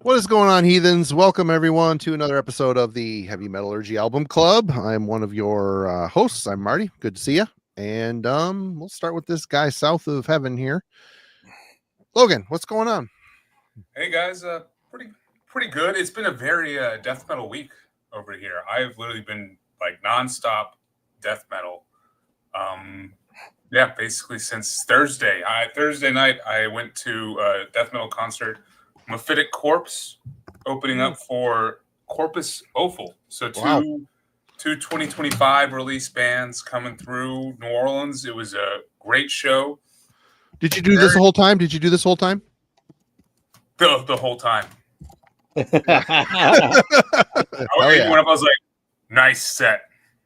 What is going on, heathens? Welcome everyone to another episode of the Heavy Metallurgy Album Club. I'm one of your hosts. I'm Marty. Good to see you. And we'll start with this guy south of heaven here. Logan, what's going on? Hey guys, pretty good. It's been a very death metal week over here. I've literally been like nonstop death metal. Basically since Thursday. Thursday night I went to a death metal concert. Mephitic Corpse opening up for Corpus Offal. So two 2025 release bands coming through New Orleans. It was a great show. Did you do this the whole time? The whole time. I went up, I was like, nice set.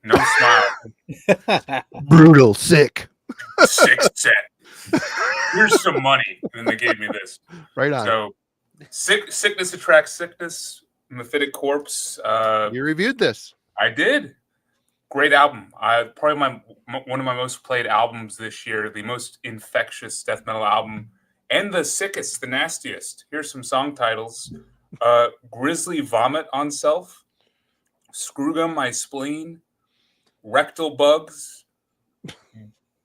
No smile. Brutal, sick. Sick set. Here's some money. And then they gave me this. Right on. So sickness attracts sickness. Mephitic Corpse. You reviewed this. I did. Great album. Probably one of my most played albums this year. The most infectious death metal album. And the sickest, the nastiest. Here's some song titles. Grizzly Vomit on Self. Screwgum My Spleen. Rectal Bugs.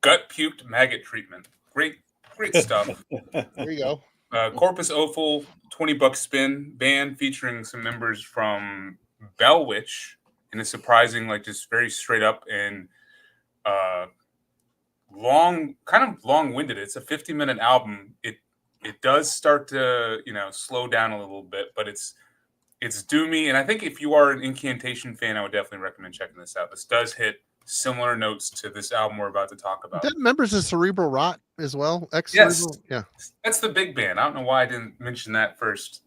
Gut Puked Maggot Treatment. Great stuff. There you go. Corpus Offal, $20 spin. Band featuring some members from Bellwitch in a surprising, like just very straight up and long-winded. It's a 50-minute album. It does start to, slow down a little bit, but it's doomy. And I think if you are an Incantation fan, I would definitely recommend checking this out. This does hit similar notes to this album we're about to talk about. That members of Cerebral Rot as well? Yes. Yeah. That's the big band. I don't know why I didn't mention that first.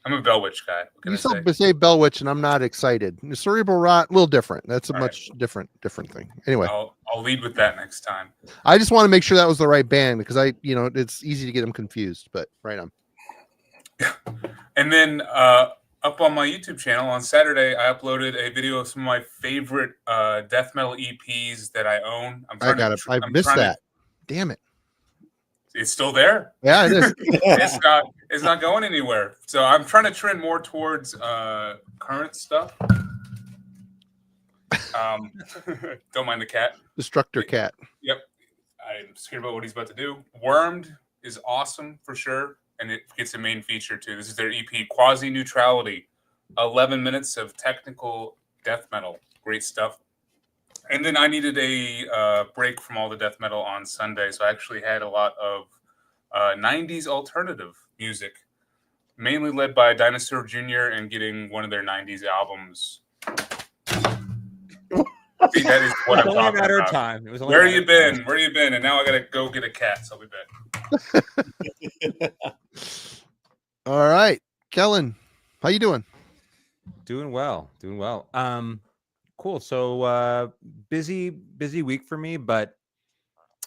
I'm a Bellwitch guy. You say Bellwitch, and I'm not excited. Cerebral Rot, a little different. That's a much different thing. Anyway, I'll lead with that next time. I just want to make sure that was the right band because it's easy to get them confused. But right on. And then up on my YouTube channel on Saturday, I uploaded a video of some of my favorite death metal EPs that I own. I missed that. Damn it. It's still there. Yeah, it is. It's not going anywhere. So I'm trying to trend more towards current stuff. Don't mind the cat. Destructor cat. Yep. I'm scared about what he's about to do. Wormed is awesome for sure. And it gets a main feature too. This is their EP, Quasi Neutrality. 11 minutes of technical death metal. Great stuff. And then I needed a break from all the death metal on Sunday. So I actually had a lot of 90s alternative music, mainly led by Dinosaur Jr. and getting one of their 90s albums. See, that is what I'm talking about. Time. It was Where you been? Where you been? And now I got to go get a cat. So I'll be back. All right, Kellen, how you doing? Doing well. Cool. So busy week for me, but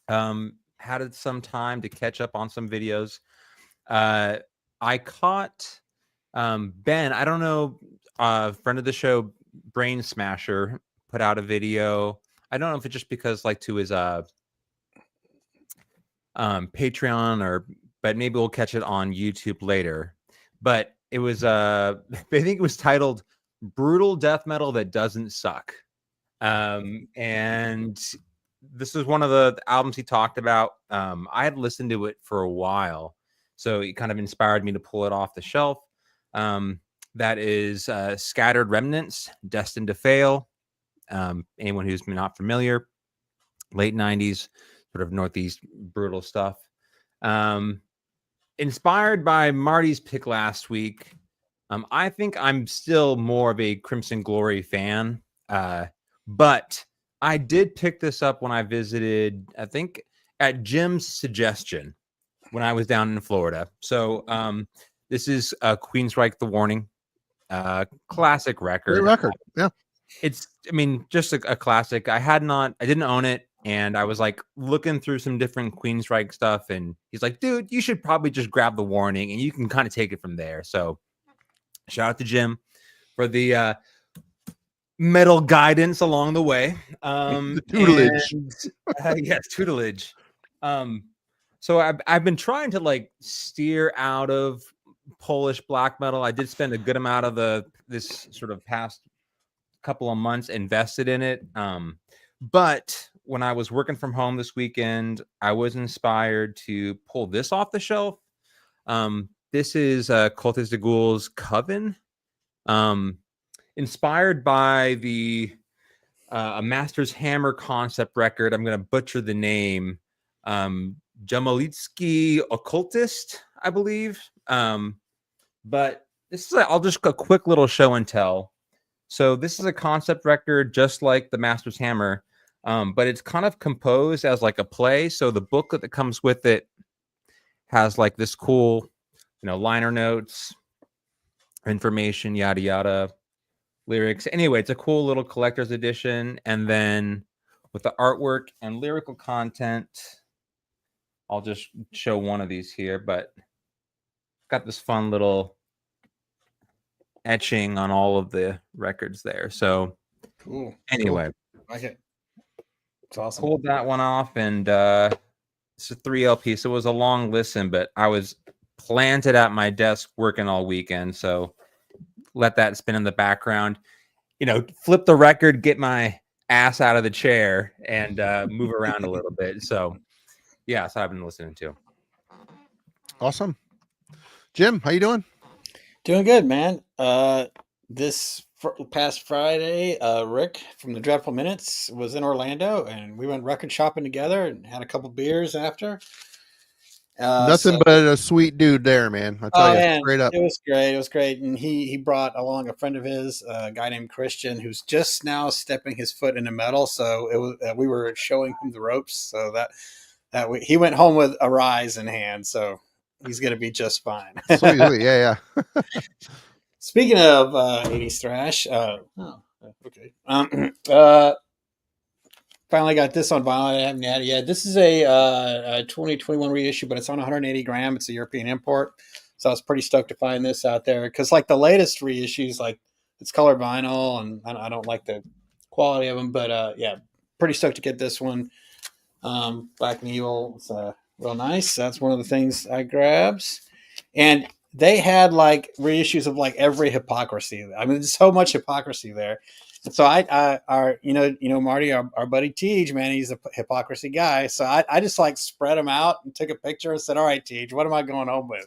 had some time to catch up on some videos. I caught Ben, I don't know, friend of the show, Brain Smasher, put out a video. I don't know if it's just because to his Patreon but maybe we'll catch it on YouTube later. But it was I think it was titled Brutal Death Metal That Doesn't Suck. And this is one of the albums he talked about. I had listened to it for a while, so it kind of inspired me to pull it off the shelf. That is Scattered Remnants, Destined to Fail. Anyone who's not familiar, late 90s, sort of Northeast brutal stuff. Inspired by Marty's pick last week, I think I'm still more of a Crimson Glory fan, but I did pick this up when I visited, I think, at Jim's suggestion when I was down in Florida. So this is Queensryche The Warning, classic record. Great record, yeah. It's, just a classic. I didn't own it. And I was looking through some different Queensryche stuff, and he's like, dude, you should probably just grab The Warning and you can kind of take it from there. So shout out to Jim for the metal guidance along the way. The tutelage. Yes, tutelage. So I've been trying to steer out of Polish black metal. I did spend a good amount of this sort of past couple of months invested in it. But when I was working from home this weekend, I was inspired to pull this off the shelf. This is Cultes de Ghoul's Coven, inspired by the a Master's Hammer concept record. I'm going to butcher the name. Jamalitsky Occultist, I believe. But this is I'll just a quick little show and tell. So this is a concept record just like the Master's Hammer, but it's kind of composed as like a play. So the booklet that comes with it has like this cool, liner notes, information, yada yada, lyrics. Anyway, it's a cool little collector's edition. And then with the artwork and lyrical content, I'll just show one of these here, but got this fun little etching on all of the records there. So cool. Anyway, cool. I like it. It's awesome. Pulled that one off, and it's a 3 LP, so it was a long listen, but I was planted at my desk working all weekend, so let that spin in the background. Flip the record, get my ass out of the chair, and move around a little bit. So yeah, so I've been listening to. Awesome. Jim, how you doing? Doing good, man. This past Friday, Rick from the Dreadful Minutes was in Orlando, and we went record shopping together and had a couple beers after. Nothing but a sweet dude there, man. I tell you, man, straight up. It was great. It was great. And he brought along a friend of his, a guy named Christian, who's just now stepping his foot into metal. So it was we were showing him the ropes. So he went home with a rise in hand. So he's going to be just fine. Sweet. Yeah. Speaking of 80s thrash, okay. Finally got this on vinyl. I haven't had it yet. This is a 2021 reissue, but it's on 180 gram. It's a European import. So I was pretty stoked to find this out there because like the latest reissues, like it's colored vinyl and I don't like the quality of them, but yeah, pretty stoked to get this one. Black and Evil. It's real nice. That's one of the things I grabbed. And they had like reissues of like every hypocrisy. I mean, there's so much hypocrisy there. And so Marty, our buddy Tej, man, he's a hypocrisy guy. So I just like spread them out and took a picture and said, all right, Tej, what am I going home with?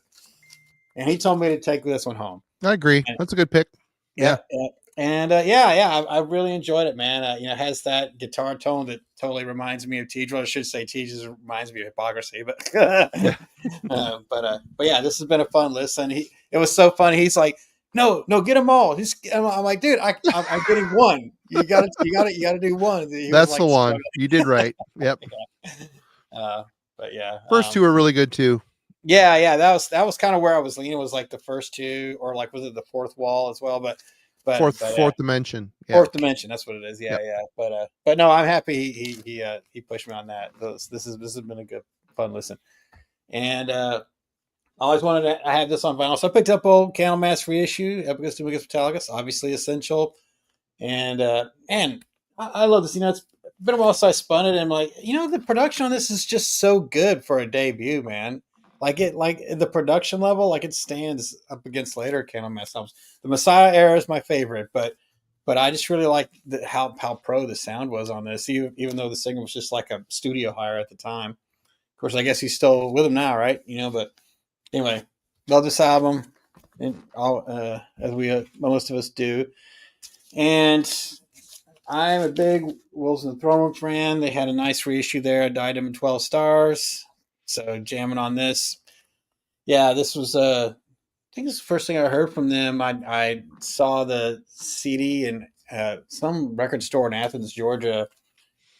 And he told me to take this one home. I agree. That's a good pick. Yeah. And I really enjoyed it, man. It has that guitar tone that totally reminds me of Tej. Well, I should say Tej reminds me of hypocrisy, but but yeah, this has been a fun listen. It was so fun. He's like, no, get them all. I'm like, dude, I'm getting one. You got to do one. That's like, the one. You did right. Yep. But yeah, first two are really good too. Yeah. That was kind of where I was leaning. Was like the first two, or like was it the fourth wall as well? But fourth dimension. Yeah. Fourth dimension. That's what it is. Yeah. But no, I'm happy he pushed me on that. This has been a good fun listen, and I always wanted to have this on vinyl, so I picked up old Candlemass reissue, Epicus Dominus Metallicus, obviously essential, and I love this. It's been a while since I spun it, and I'm like, the production on this is just so good for a debut, man. Like the production level, like it stands up against later Candlemass albums. The Messiah era is my favorite, but I just really like how pro the sound was on this, even though the singer was just like a studio hire at the time. Of course, I guess he's still with him now, right? But anyway, love this album, and all as most of us do. And I'm a big Wolves in the Throne Room fan. They had a nice reissue there. I died him in 12 stars. So jamming on this. Yeah, this was I think this is the first thing I heard from them. I saw the CD in some record store in Athens, Georgia,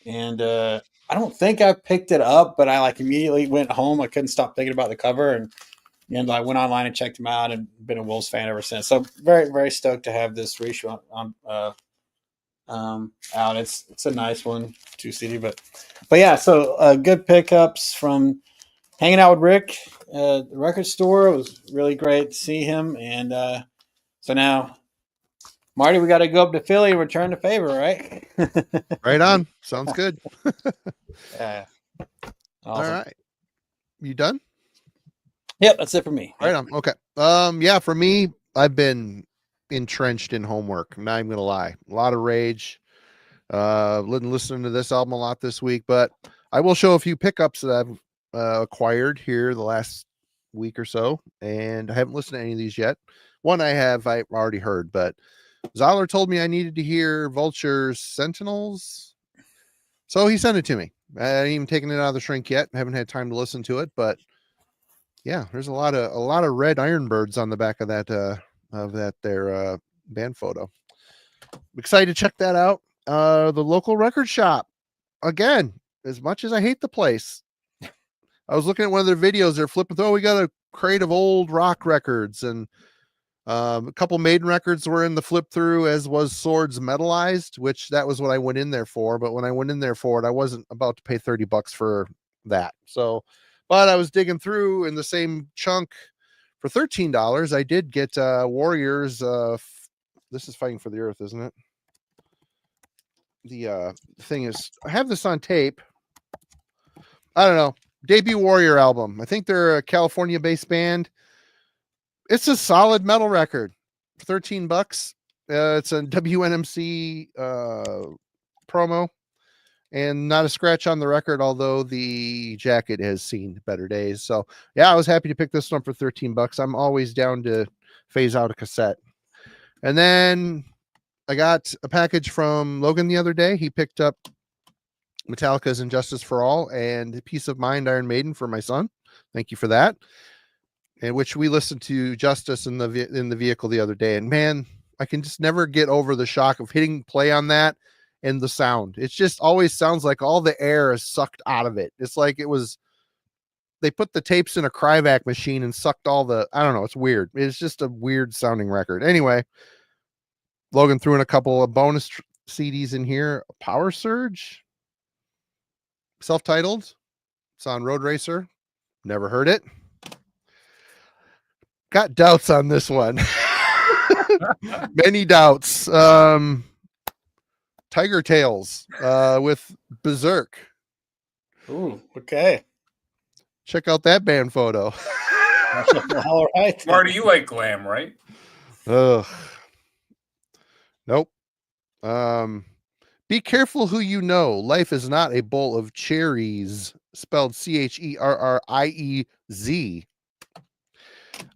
and I don't think I picked it up, but I like immediately went home. I couldn't stop thinking about the cover, and I went online and checked them out, and been a Wolves fan ever since. So very, very stoked to have this reissue on out. It's a nice one, 2 CD, but yeah. So good pickups from hanging out with Rick at the record store. It was really great to see him, and so now, Marty, we got to go up to Philly and return the favor, right? Right on. Sounds good. Yeah. Awesome. All right. You done? Yep, that's it for me. Right on. Okay. Yeah, for me, I've been entrenched in homework. I'm not even gonna lie. A lot of rage. Listening to this album a lot this week, but I will show a few pickups that I've acquired here the last week or so, and I haven't listened to any of these yet. One I've already heard, but Zoller told me I needed to hear Vulture's Sentinels, so he sent it to me. I haven't even taken it out of the shrink yet. I haven't had time to listen to it, but yeah, there's a lot of red Ironbirds on the back of their band photo. Excited to check that out. The local record shop, again, as much as I hate the place, I was looking at one of their videos. They're flipping through. Oh, we got a crate of old rock records, and a couple Maiden records were in the flip through, as was Swords Metallized, which that was what I went in there for. But when I went in there for it, I wasn't about to pay $30 for that. So, but I was digging through in the same chunk for $13. I did get Warriors. This is Fighting for the Earth, isn't it? The thing is, I have this on tape. I don't know. Debut Warrior album. I think they're a California-based band. It's a solid metal record. $13. It's a WNMC promo, and not a scratch on the record, although the jacket has seen better days. So yeah, I was happy to pick this one for $13. I'm always down to phase out a cassette. And then I got a package from Logan the other day. He picked up Metallica's Injustice for All and Peace of Mind Iron Maiden for my son. Thank you for that. And which we listened to Justice in the vehicle the other day. And man, I can just never get over the shock of hitting play on that and the sound. It just always sounds like all the air is sucked out of it. It's like they put the tapes in a Cryovac machine and sucked all the, I don't know. It's weird. It's just a weird sounding record. Anyway, Logan threw in a couple of bonus CDs in here. Power Surge, self-titled. It's on Road Racer. Never heard it. Got doubts on this one. Many doubts. Tiger Tails with Berserk. Ooh, okay. Check out that band photo. All right. Marty, you like glam, right? Ugh. Nope. Be careful who you know. Life is not a bowl of cherries. Spelled Cherriez.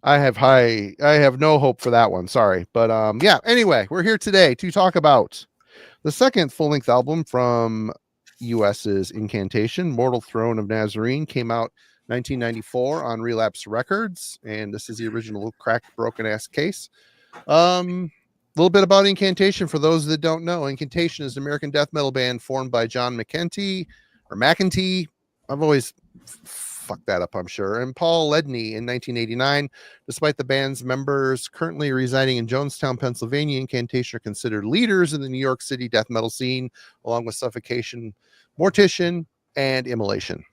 I have no hope for that one. Sorry. But yeah, anyway, we're here today to talk about the second full-length album from US's Incantation. Mortal Throne of Nazarene came out 1994 on Relapse Records, and this is the original cracked, broken-ass case. A little bit about Incantation for those that don't know. Incantation is an American death metal band formed by John McEntee, or McEntee. I've always fucked that up, I'm sure. And Paul Ledney in 1989. Despite the band's members currently residing in Jonestown, Pennsylvania, Incantation are considered leaders in the New York City death metal scene, along with Suffocation, Mortician, and Immolation.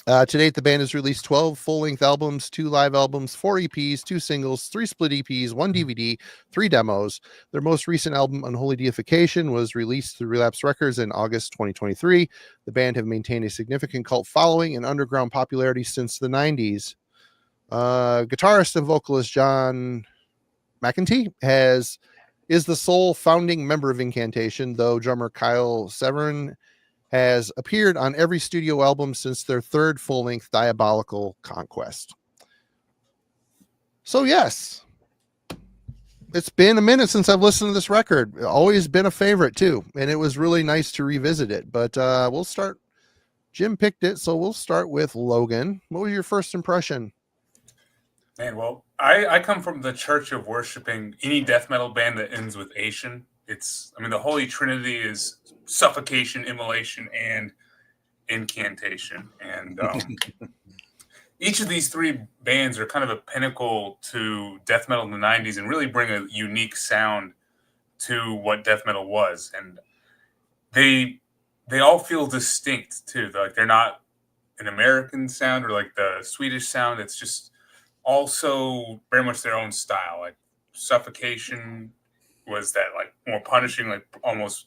To date, the band has released 12 full-length albums, 2 live albums, 4 EPs, 2 singles, 3 split EPs, 1 DVD, 3 demos. Their most recent album, Unholy Deification, was released through Relapse Records in August 2023. The band have maintained a significant cult following and underground popularity since the 90s. Guitarist and vocalist John McEntee is the sole founding member of Incantation, though drummer Kyle Severin has appeared on every studio album since their third full-length Diabolical Conquest. So yes, it's been a minute since I've listened to this record. Always been a favorite too, and it was really nice to revisit it. But we'll start. Jim picked it, so we'll start with Logan. What was your first impression? Man, well, I come from the church of worshiping any death metal band that ends with Ation. The Holy Trinity is Suffocation, Immolation, and Incantation. And each of these 3 bands are kind of a pinnacle to death metal in the 90s and really bring a unique sound to what death metal was. And they all feel distinct, too. Like, they're not an American sound or like the Swedish sound. It's just also very much their own style. Like, Suffocation was that like more punishing, like almost,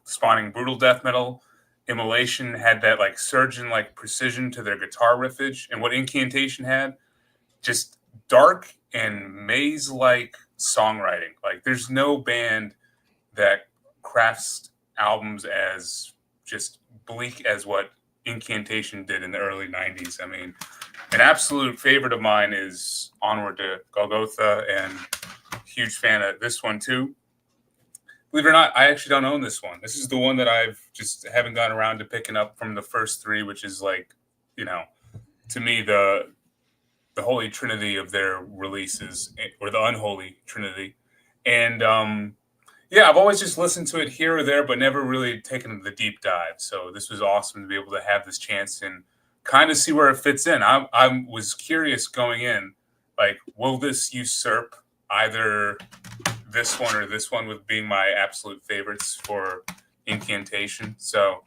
spawning brutal death metal. Immolation had that like surgeon like precision to their guitar riffage, and what Incantation had, just dark and maze-like songwriting. Like there's no band that crafts albums as just bleak as what Incantation did in the early 90s. I mean, an absolute favorite of mine is Onward to Gogoltha, and huge fan of this one too. Believe it or not, I actually don't own this one. This is the one that I've just haven't gotten around to picking up from the first three, which is like, you know, to me, the holy trinity of their releases, or the unholy trinity. And yeah, I've always just listened to it here or there, but never really taken the deep dive. So this was awesome to be able to have this chance and kind of see where it fits in. I was curious going in, like, will this usurp either this one or this one, with being my absolute favorites for Incantation? So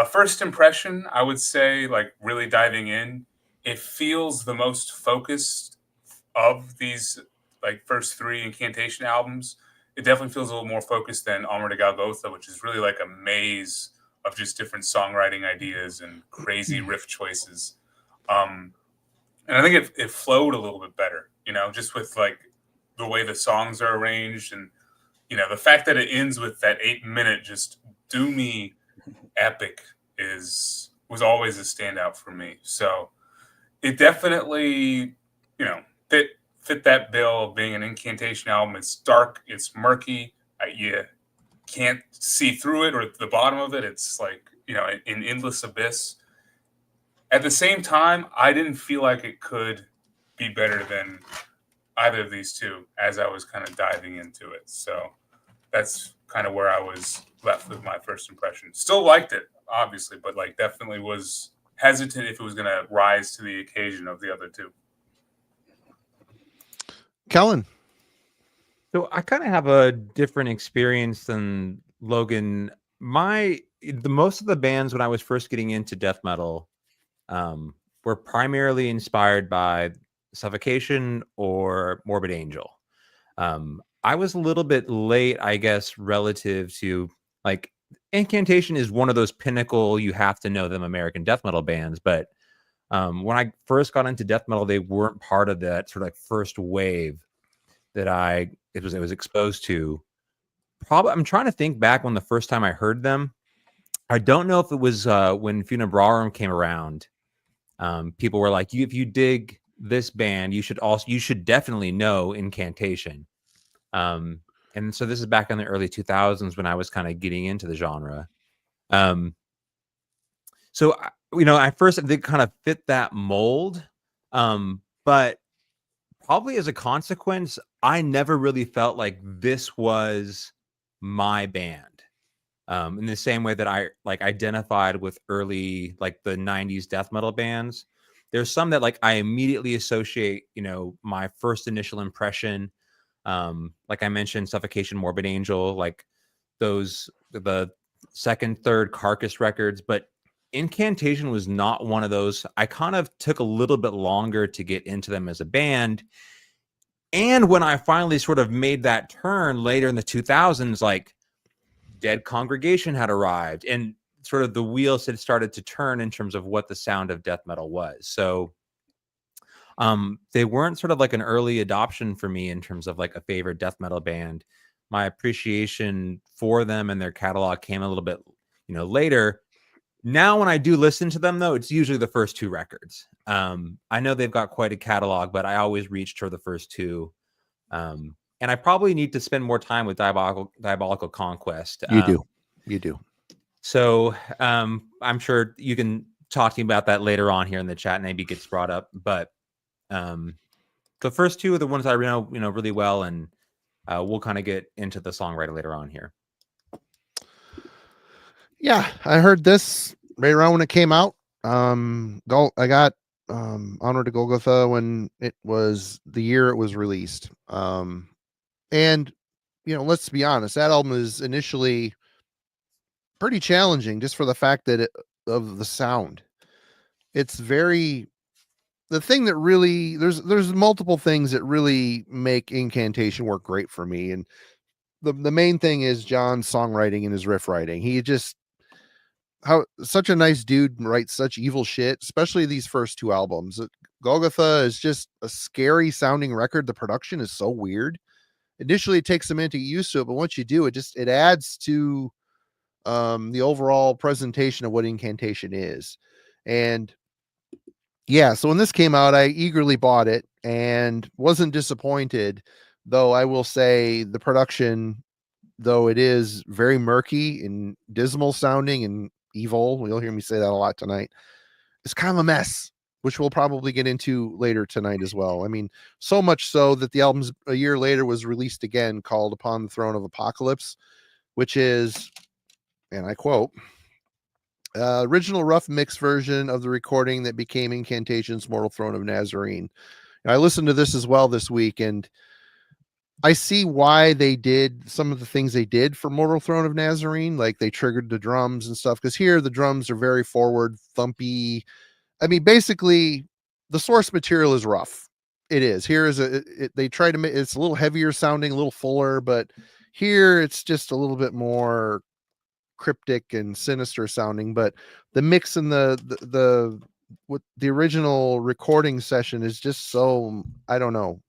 first impression, I would say, like, really diving in, it feels the most focused of these, like, first three Incantation albums. It definitely feels a little more focused than Onward to Gogoltha, which is really like a maze of just different songwriting ideas and crazy riff choices. And I think it flowed a little bit better, you know, just with like the way the songs are arranged, and, you know, the fact that it ends with that 8-minute just doomy epic was always a standout for me. So it definitely, you know, fit that bill of being an Incantation album. It's dark, it's murky, you can't see through it or the bottom of it. It's like, you know, an endless abyss. At the same time, I didn't feel like it could be better than either of these two as I was kind of diving into it. So that's kind of where I was left with my first impression. Still liked it, obviously, but like definitely was hesitant if it was going to rise to the occasion of the other two. Kellen. So I kind of have a different experience than Logan. The most of the bands when I was first getting into death metal were primarily inspired by Suffocation or Morbid Angel. I was a little bit late, I guess, relative to, like, Incantation is one of those pinnacle, you have to know them American death metal bands, but when I first got into death metal, they weren't part of that sort of like first wave that I was exposed to. Probably, I'm trying to think back when the first time I heard them. I don't know if it was when Funebrarum came around. People were like, if you dig this band, you should definitely know Incantation. And so this is back in the early 2000s when I was kind of getting into the genre. So, you know, at first they kind of fit that mold. But probably as a consequence, I never really felt like this was my band. In the same way that I like identified with early, like the 90s death metal bands. There's some that like I immediately associate, you know, my first initial impression. Like I mentioned, Suffocation, Morbid Angel, like the second, third Carcass records, but Incantation was not one of those. I kind of took a little bit longer to get into them as a band. And when I finally sort of made that turn later in the 2000s, like Dead Congregation had arrived and sort of the wheels had started to turn in terms of what the sound of death metal was. So they weren't sort of like an early adoption for me in terms of like a favorite death metal band. My appreciation for them and their catalog came a little bit, you know, later. Now, when I do listen to them, though, it's usually the first two records. I know they've got quite a catalog, but I always reach for the first two. And I probably need to spend more time with Diabolical Conquest. You do. So I'm sure you can talk to me about that later on here in the chat. Maybe it gets brought up, but the first two are the ones I know, you know, really well, and we'll kind of get into the songwriter later on here. Yeah, I heard this right around when it came out. I got Onward to Gogoltha when it was the year it was released. And you know, let's be honest, that album is initially pretty challenging just for the fact that of the sound. It's very, the thing that really, there's multiple things that really make Incantation work great for me, and the main thing is John's songwriting and his riff writing. He just, how such a nice dude writes such evil shit, especially these first two albums. Gogoltha is just a scary sounding record. The production is so weird. Initially, it takes a minute to get used to it, but once you do, it adds to the overall presentation of what Incantation is. And yeah, so when this came out, I eagerly bought it and wasn't disappointed, though I will say the production, though it is very murky and dismal sounding and evil, you'll hear me say that a lot tonight, it's kind of a mess, which we'll probably get into later tonight as well. I mean, so much so that the album a year later was released again, called Upon the Throne of Apocalypse, which is, and I quote, original rough mix version of the recording that became Incantation's Mortal Throne of Nazarene. And I listened to this as well this week, and I see why they did some of the things they did for Mortal Throne of Nazarene, like they triggered the drums and stuff, because here the drums are very forward, thumpy. I mean, basically, the source material is rough. It is. Here is they try to make it's a little heavier sounding, a little fuller, but here it's just a little bit more cryptic and sinister sounding. But the mix and the with the original recording session is just so, I don't know.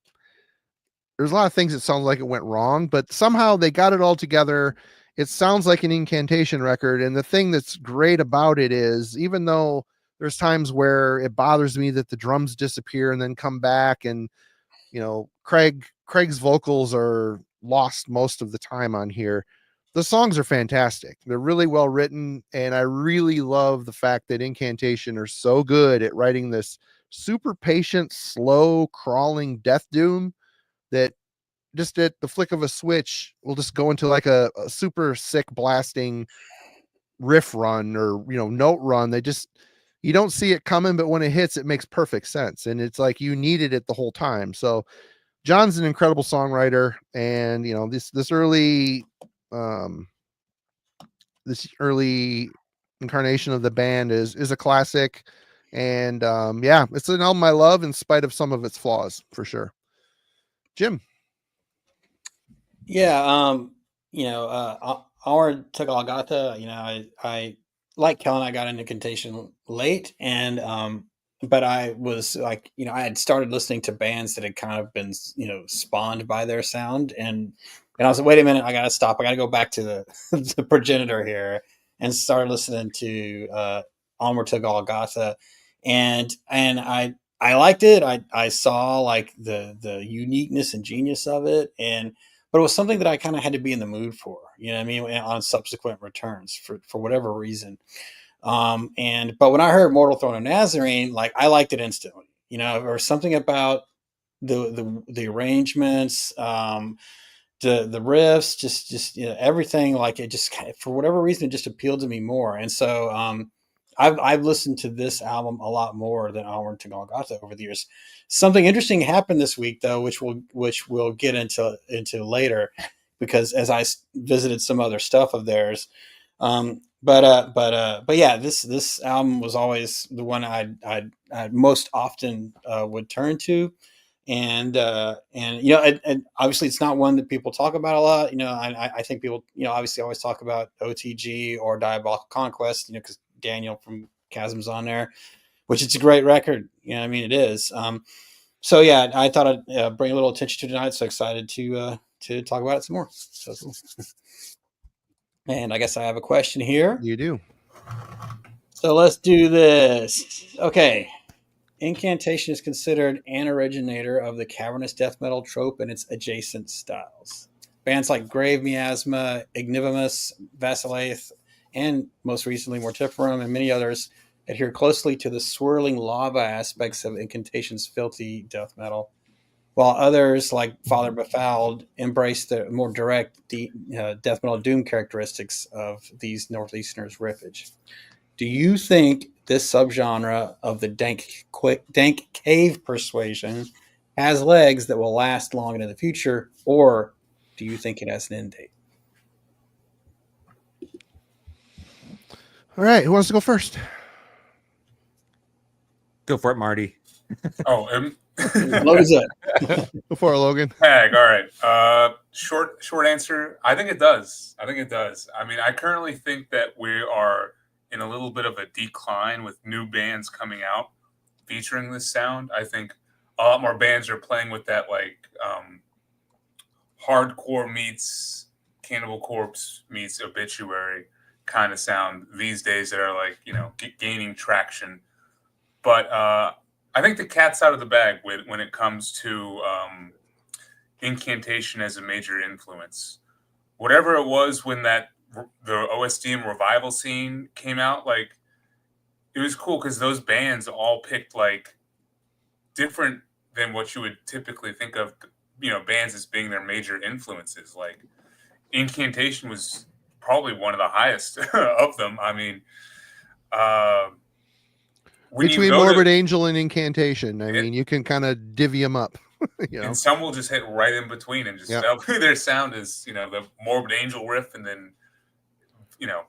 There's a lot of things that sound like it went wrong, but somehow they got it all together. It sounds like an Incantation record. And the thing that's great about it is, even though there's times where it bothers me that the drums disappear and then come back, and Craig's vocals are lost most of the time on here, the songs are fantastic. They're really well written, and I really love the fact that Incantation are so good at writing this super patient, slow, crawling death doom that just at the flick of a switch will just go into like a super sick blasting riff run or note run. You don't see it coming, but when it hits, it makes perfect sense, and it's like you needed it the whole time. So John's an incredible songwriter, and this early incarnation of the band is a classic. And yeah, it's an album I love in spite of some of its flaws, for sure. Jim. Yeah, our to Gogoltha, I like Kellen, I got into Incantation late, and but I was like, I had started listening to bands that had kind of been, spawned by their sound, and I was like, wait a minute, I gotta stop, I gotta go back to the the progenitor here, and started listening to Onward to Gogoltha, and I liked it. I saw like the uniqueness and genius of it, but it was something that I kind of had to be in the mood for, you know what I mean, on subsequent returns for whatever reason. But when I heard Mortal Throne of Nazarene, like I liked it instantly, or something about the arrangements, the riffs, just everything, like it just for whatever reason it just appealed to me more. And so I've listened to this album a lot more than Onward to Gogoltha over the years. Something interesting happened this week, though, which we'll get into later, because as I visited some other stuff of theirs, but yeah, this album was always the one I most often would turn to, and obviously it's not one that people talk about a lot. I think people obviously always talk about OTG or Diabolical Conquest, because Daniel from Chasm's on there, which it's a great record. It is. So yeah, I thought I'd bring a little attention to tonight. So excited to talk about it some more. So cool. And I guess I have a question here. You do. So let's do this. Okay. Incantation is considered an originator of the cavernous death metal trope and its adjacent styles. Bands like Grave Miasma, Ignivimus, Vacillath, and most recently Mortiferum, and many others adhere closely to the swirling lava aspects of Incantation's filthy death metal, while others, like Father Befouled, embrace the more direct death metal doom characteristics of these Northeasterners' riffage. Do you think this subgenre of the dank cave persuasion has legs that will last long into the future, or do you think it has an end date? All right, who wants to go first? Go for it, Marty. Oh, Logan's up. Go for it, Logan. Tag. All right. Short answer. I think it does. I mean, I currently think that we are in a little bit of a decline with new bands coming out featuring this sound. I think a lot more bands are playing with that, like hardcore meets Cannibal Corpse meets Obituary kind of sound these days that are like, gaining traction. But I think the cat's out of the bag when it comes to Incantation as a major influence. Whatever it was when the OSDM revival scene came out, like, it was cool because those bands all picked like different than what you would typically think of, bands as being their major influences. Like Incantation was probably one of the highest of them. I mean, between Morbid Angel and Incantation, I mean, you can kind of divvy them up. And some will just hit right in between and just their sound is, the Morbid Angel riff, and then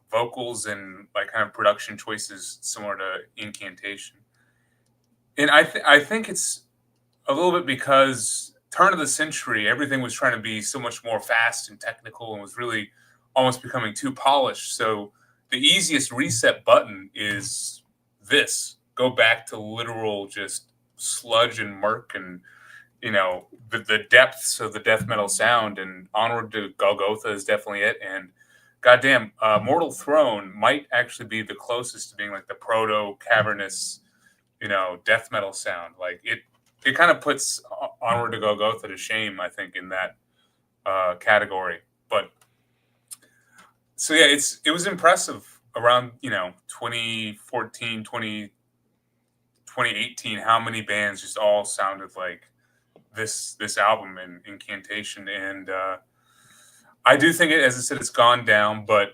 vocals and like kind of production choices similar to Incantation. And I think it's a little bit because turn of the century, everything was trying to be so much more fast and technical and was really almost becoming too polished. So the easiest reset button is this. Go back to literal just sludge and murk and, the depths of the death metal sound, and Onward to Gogoltha is definitely it. And goddamn, Mortal Throne might actually be the closest to being like the proto cavernous, death metal sound. Like it kind of puts Onward to Gogoltha to shame, I think, in that category. But so yeah, it was impressive around 2014, 2018, how many bands just all sounded like this album in Incantation. And I do think it, as I said, it's gone down, but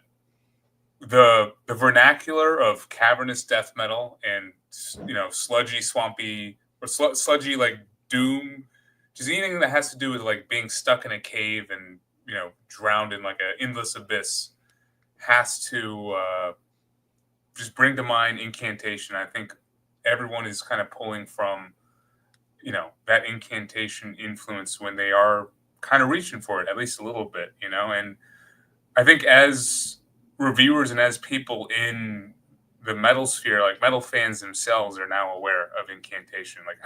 the vernacular of cavernous death metal and sludgy, swampy, or sludgy like doom, just anything that has to do with like being stuck in a cave and drowned in like an endless abyss has to just bring to mind Incantation. I think everyone is kind of pulling from that Incantation influence when they are kind of reaching for it, at least a little bit, and I think as reviewers and as people in the metal sphere, like metal fans themselves, are now aware of Incantation. Like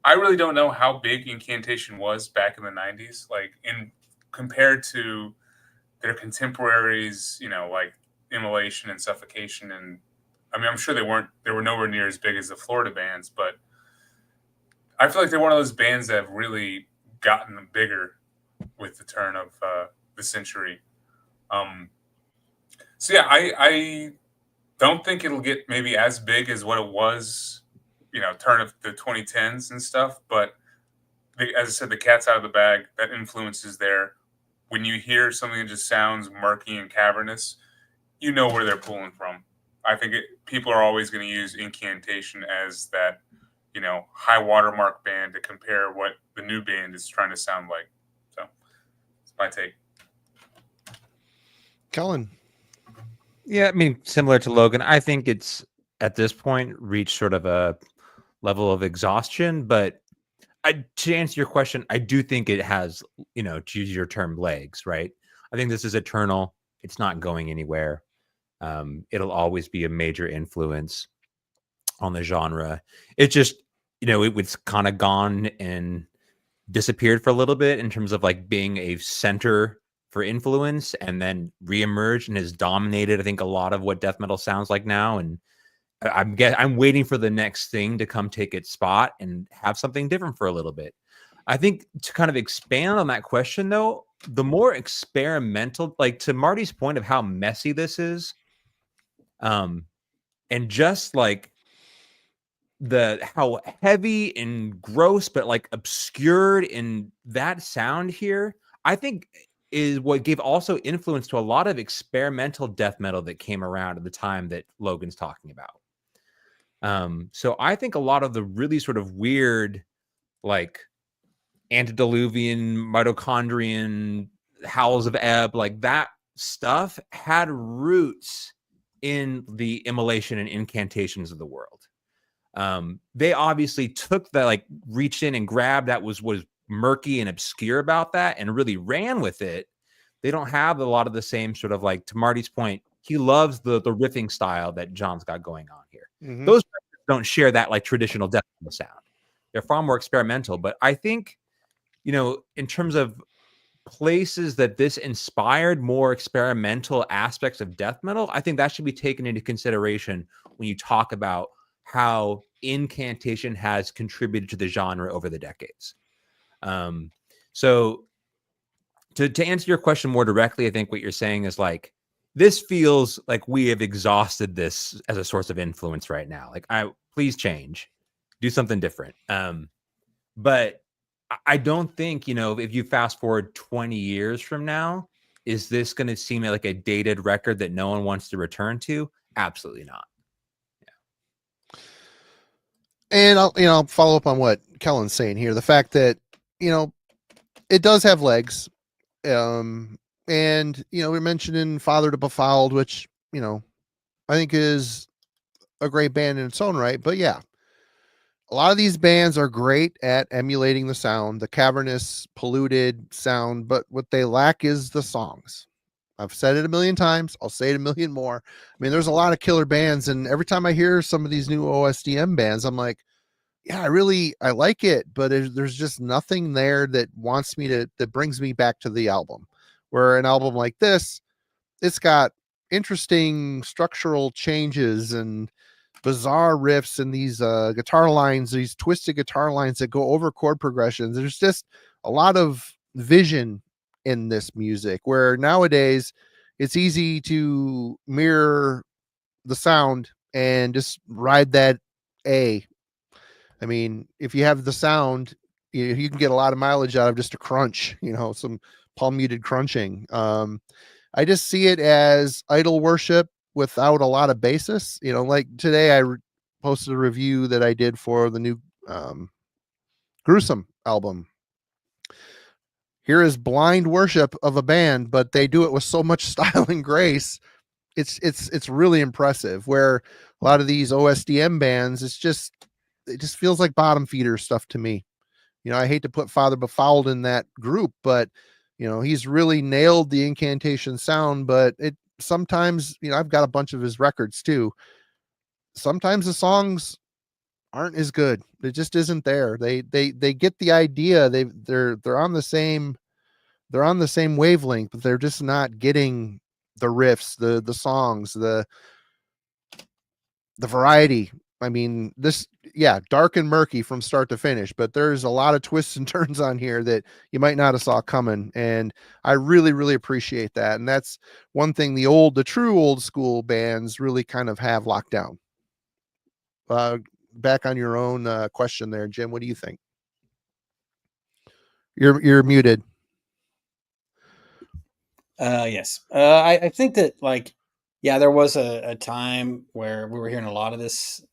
I really don't know how big Incantation was back in the 90s, like compared to their contemporaries, like Immolation and Suffocation. And I mean, I'm sure they were nowhere near as big as the Florida bands, but I feel like they're one of those bands that have really gotten bigger with the turn of the century. So yeah, I don't think it'll get maybe as big as what it was, turn of the 2010s and stuff. But as I said, the cat's out of the bag. That influence is there. When you hear something that just sounds murky and cavernous, you know where they're pulling from. I think people are always going to use Incantation as that, high watermark band to compare what the new band is trying to sound like. So that's my take. Kellen. Yeah, I mean, similar to Logan, I think it's at this point reached sort of a level of exhaustion. But to answer your question, I do think it has, to use your term, legs, right? I think this is eternal. It's not going anywhere. It'll always be a major influence on the genre. It just, it was kind of gone and disappeared for a little bit in terms of like being a center for influence, and then reemerged and has dominated, I think, a lot of what death metal sounds like now. And I'm waiting for the next thing to come take its spot and have something different for a little bit. I think to kind of expand on that question, though, the more experimental, like to Marty's point of how messy this is, and just like how heavy and gross, but like obscured in that sound here, I think is what gave also influence to a lot of experimental death metal that came around at the time that Logan's talking about. So I think a lot of the really sort of weird, like antediluvian, mitochondrian, howls of ebb, like that stuff had roots in the Immolation and Incantations of the world. They obviously took that, like reached in and grabbed that was murky and obscure about that and really ran with it. They don't have a lot of the same sort of, like, to Marty's point, he loves the riffing style that John's got going on here. Mm-hmm. Those don't share that like traditional death metal sound. They're far more experimental. But I think, in terms of places that this inspired more experimental aspects of death metal, I think that should be taken into consideration when you talk about how Incantation has contributed to the genre over the decades. So to answer your question more directly, I think what you're saying is like, this feels like we have exhausted this as a source of influence right now. Like, please change, do something different. But I don't think, if you fast forward 20 years from now, is this going to seem like a dated record that no one wants to return to? Absolutely not. And I'll follow up on what Kellen's saying here. The fact that, it does have legs. And, we're mentioning Father to Befouled, which, I think is a great band in its own right. But yeah, a lot of these bands are great at emulating the sound, the cavernous, polluted sound, but what they lack is the songs. I've said it a million times. I'll say it a million more. I mean, there's a lot of killer bands, and every time I hear some of these new OSDM bands, I'm like, yeah, I like it, but there's just nothing there that wants me that brings me back to the album. Where an album like this, it's got interesting structural changes and bizarre riffs and these guitar lines, these twisted guitar lines that go over chord progressions. There's just a lot of vision in this music, where nowadays it's easy to mirror the sound and just ride that A. I mean, if you have the sound, you can get a lot of mileage out of just a crunch, some palm muted crunching. I just see it as idol worship without a lot of basis. Like today I posted a review that I did for the new Gruesome album. Here is blind worship of a band, but they do it with so much style and grace. It's really impressive. Where a lot of these OSDM bands, it just feels like bottom feeder stuff to me. I hate to put Father Befouled in that group, but he's really nailed the Incantation sound. But it sometimes, I've got a bunch of his records too. Sometimes the songs aren't as good. It just isn't there. They get the idea. They're on the same wavelength, but they're just not getting the riffs, the songs, the variety. I mean, dark and murky from start to finish, but there's a lot of twists and turns on here that you might not have saw coming. And I really, really appreciate that. And that's one thing the true old school bands really kind of have locked down. Back on your own question there, Jim, what do you think? You're muted. Yes. I think that there was a time where we were hearing a lot of this,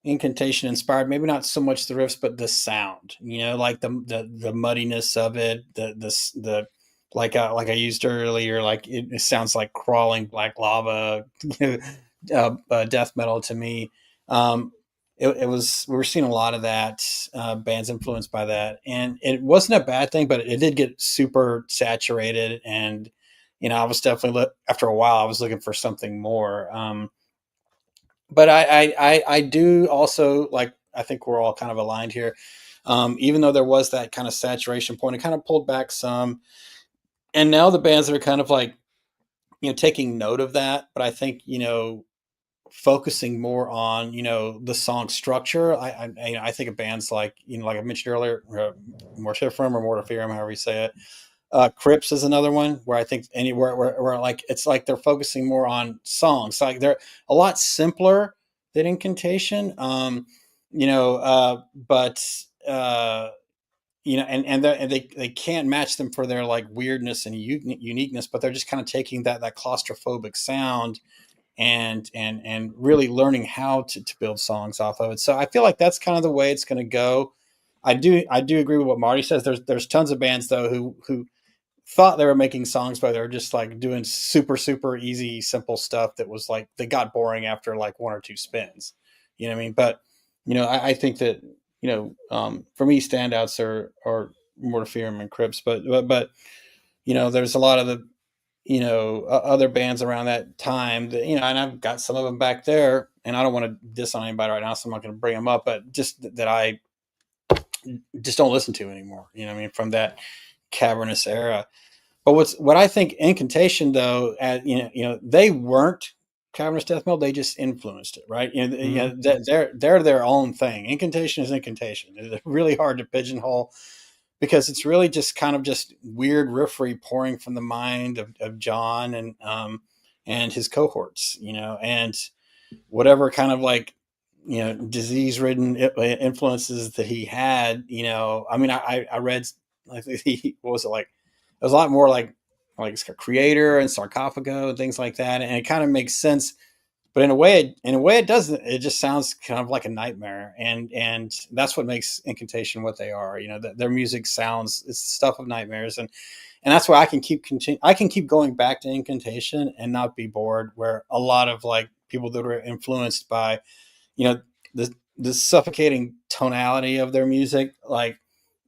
Incantation inspired, maybe not so much the riffs, but the sound, like the muddiness of it, the like I used earlier, like it sounds like crawling black lava, death metal to me. We were seeing a lot of that, bands influenced by that, and it wasn't a bad thing, but it did get super saturated. And, I was definitely after a while, I was looking for something more. But I do also I think we're all kind of aligned here. Even though there was that kind of saturation point, it kind of pulled back some, and now the bands that are kind of taking note of that. But I think, focusing more on, the song structure. I think of bands like I mentioned earlier, Mortiferium or Mortiferium, however you say it. Crypts is another one where I think anywhere where it's like they're focusing more on songs. Like they're a lot simpler than Incantation. And they can't match them for their weirdness and uniqueness, but they're just kind of taking that claustrophobic sound and really learning how to build songs off of it. So I feel like that's kind of the way it's going to go. I do agree with what Marty says. There's tons of bands though who thought they were making songs, but they were just doing super, super easy, simple stuff that was they got boring after one or two spins. You know what I mean? But, I think that, for me, standouts are Mortiferium and Crypts, but there's a lot of other bands around that time that, and I've got some of them back there, and I don't want to diss on anybody right now, so I'm not going to bring them up, but just that I just don't listen to anymore, from that cavernous era. But what I think Incantation, though, they weren't cavernous death metal; they just influenced it, right? They're their own thing. Incantation is Incantation. It's really hard to pigeonhole because it's really just kind of just weird riffery pouring from the mind of John and his cohorts, and whatever kind of like disease-ridden influences that he had. I mean, I read, I think what was it like? It was a lot more like Creator and Sarcophago and things like that, and it kind of makes sense. But in a way it doesn't. It just sounds kind of like a nightmare, and that's what makes Incantation what they are. Their music sounds, it's stuff of nightmares, and that's why I can keep going back to Incantation and not be bored. Where a lot of like people that were influenced by, the suffocating tonality of their music, like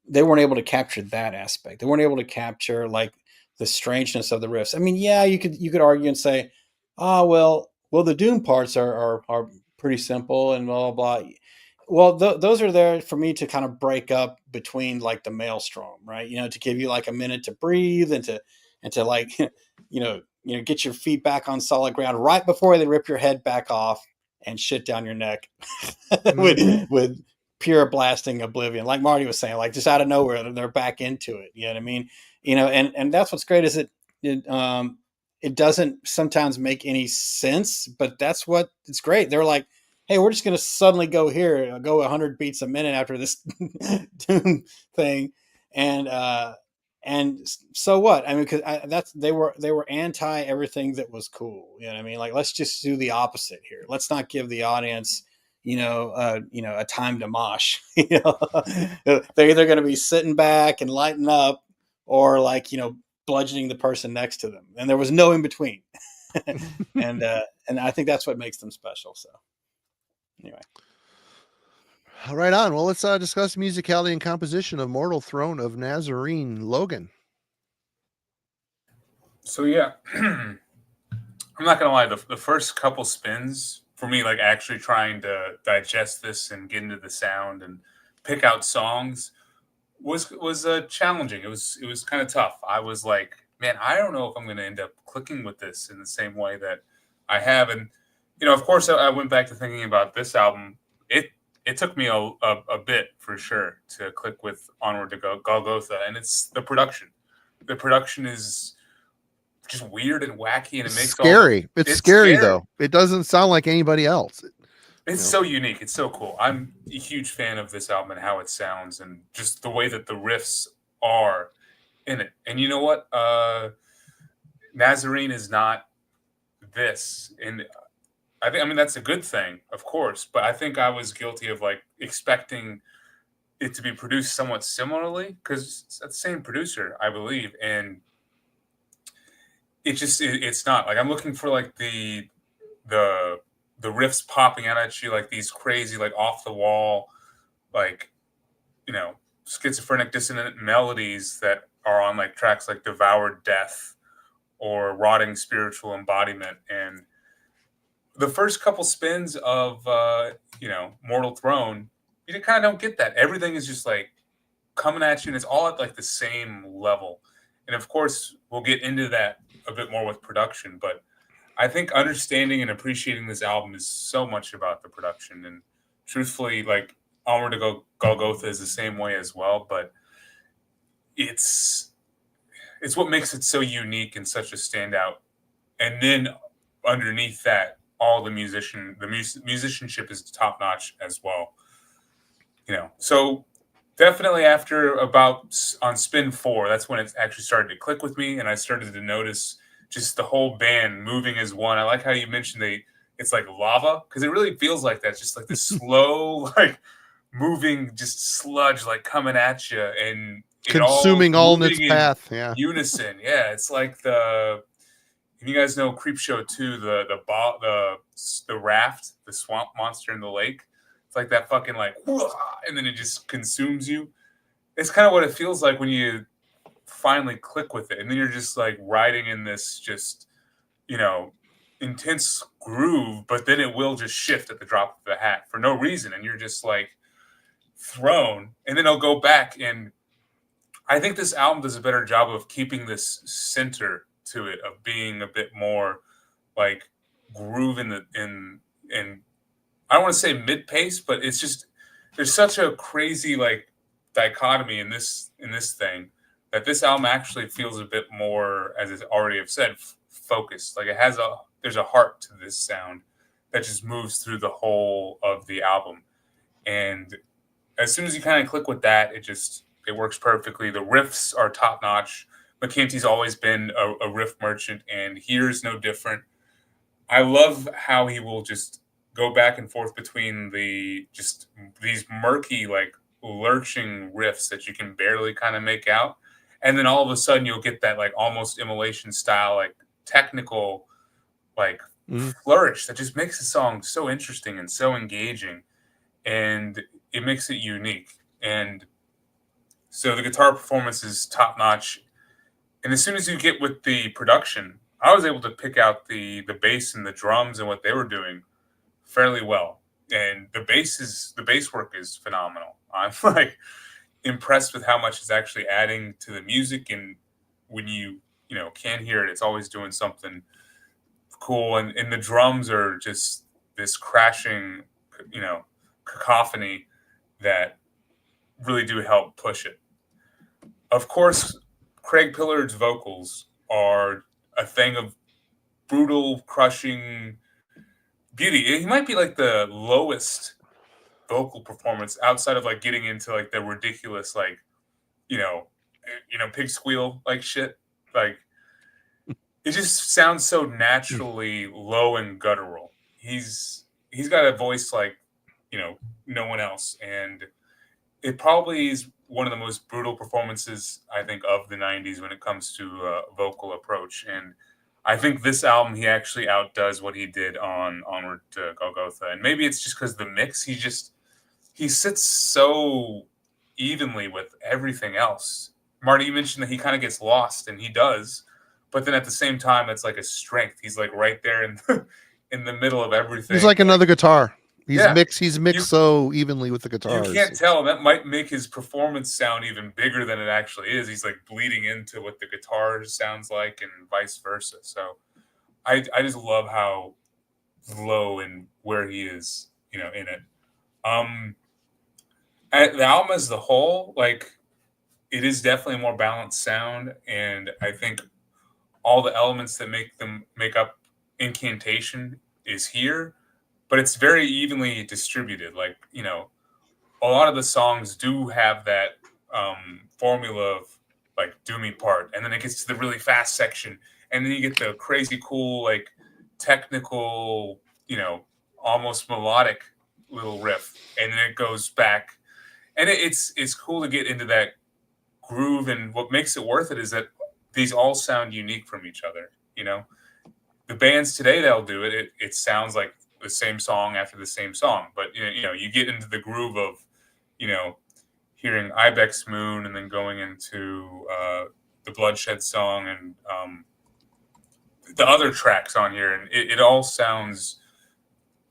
they weren't able to capture that aspect. They weren't able to capture like the strangeness of the riffs. I mean, yeah, you could argue and say, oh, well, the doom parts are pretty simple and blah, blah, blah. Well, those are there for me to kind of break up between like the maelstrom, right? To give you like a minute to breathe and to like, get your feet back on solid ground right before they rip your head back off and shit down your neck with pure blasting oblivion. Like Marty was saying, like just out of nowhere, they're back into it. You know what I mean? And that's what's great is it doesn't sometimes make any sense, but that's what it's great. They're like, hey, we're just going to suddenly go 100 beats a minute after this doom thing. And so what? I mean, because they were anti everything that was cool. You know what I mean? Like, let's just do the opposite here. Let's not give the audience, a time to mosh. They're either going to be sitting back and lighting up, or like, bludgeoning the person next to them, and there was no in between. and I think that's what makes them special. So anyway. Right on. Well, let's discuss musicality and composition of Mortal Throne of Nazarene. Logan. So yeah, I'm not gonna lie. The first couple spins for me, like actually trying to digest this and get into the sound and pick out songs, was challenging. It was kind of tough. I was like, man, I don't know if I'm going to end up clicking with this in the same way that I have. And of course, I went back to thinking about this album. It took me a bit for sure to click with Onward to Gogoltha, and it's the production. The production is just weird and wacky, and it makes scary. It's scary though. It doesn't sound like anybody else. It's so unique. It's so cool. I'm a huge fan of this album and how it sounds and just the way that the riffs are in it. And you know what? Nazarene is not this. And I mean, that's a good thing, of course. But I think I was guilty of like expecting it to be produced somewhat similarly because it's the same producer, I believe. And it's not. Like I'm looking for like the riffs popping out at you like these crazy, like off the wall, like, schizophrenic dissonant melodies that are on like tracks like Devoured Death or Rotting Spiritual Embodiment. And the first couple spins of, Mortal Throne, you kind of don't get that. Everything is just like coming at you and it's all at like the same level. And of course, we'll get into that a bit more with production, but I think understanding and appreciating this album is so much about the production. And truthfully, like Onward to Gogoltha is the same way as well. But it's what makes it so unique and such a standout. And then underneath that, all the musicianship is top notch as well. So definitely after about on spin 4, that's when it actually started to click with me, and I started to notice just the whole band moving as one. I like how you mentioned it's like lava, because it really feels like that, just like the slow, like moving, just sludge like coming at you and consuming all in its path. Yeah, unison. Yeah, it's like if you guys know Creepshow 2, the raft, the swamp monster in the lake. It's like that fucking like, and then it just consumes you. It's kind of what it feels like when you finally click with it, and then you're just like riding in this just, you know, intense groove, but then it will just shift at the drop of the hat for no reason, and you're just like thrown, and then it'll go back. And I think this album does a better job of keeping this center to it, of being a bit more like groove in I don't want to say mid pace, but it's just, there's such a crazy like dichotomy in this thing, that this album actually feels a bit more, as I already have said, focused. Like there's a heart to this sound that just moves through the whole of the album. And as soon as you kind of click with that, it works perfectly. The riffs are top notch. McEntee's always been a riff merchant, and here's no different. I love how he will just go back and forth between these murky, like lurching riffs that you can barely kind of make out. And then all of a sudden you'll get that like almost immolation style, like technical, like flourish that just makes the song so interesting and so engaging. And it makes it unique. And so the guitar performance is top notch. And as soon as you get with the production, I was able to pick out the bass and the drums and what they were doing fairly well. And the bass work is phenomenal. I'm like impressed with how much it's actually adding to the music. And when you can hear it, it's always doing something cool. And the drums are just this crashing, cacophony that really do help push it. Of course, Craig Pillard's vocals are a thing of brutal, crushing beauty. He might be like the lowest vocal performance outside of like getting into like the ridiculous, like, pig squeal like shit. Like, it just sounds so naturally low and guttural. He's got a voice like, no one else. And it probably is one of the most brutal performances, I think, of the 90s when it comes to vocal approach. And I think this album, he actually outdoes what he did on Onward to Gogoltha. And maybe it's just because the mix, he sits so evenly with everything else. Marty, you mentioned that he kind of gets lost, and he does. But then at the same time, it's like a strength. He's like right there in the middle of everything. He's like another guitar. He's mixed so evenly with the guitars. You can't tell. That might make his performance sound even bigger than it actually is. He's like bleeding into what the guitar sounds like, and vice versa. So I just love how low and where he is, in it. The album as the whole, like, it is definitely a more balanced sound, and I think all the elements that make up Incantation is here. But it's very evenly distributed. Like, a lot of the songs do have that formula of like do me part, and then it gets to the really fast section, and then you get the crazy cool, like technical, almost melodic little riff, and then it goes back, and it's cool to get into that groove. And what makes it worth it is that these all sound unique from each other. The bands today, they'll do it. It sounds like the same song after the same song, but you get into the groove of hearing Ibex Moon, and then going into the Bloodshed song, and the other tracks on here, and it all sounds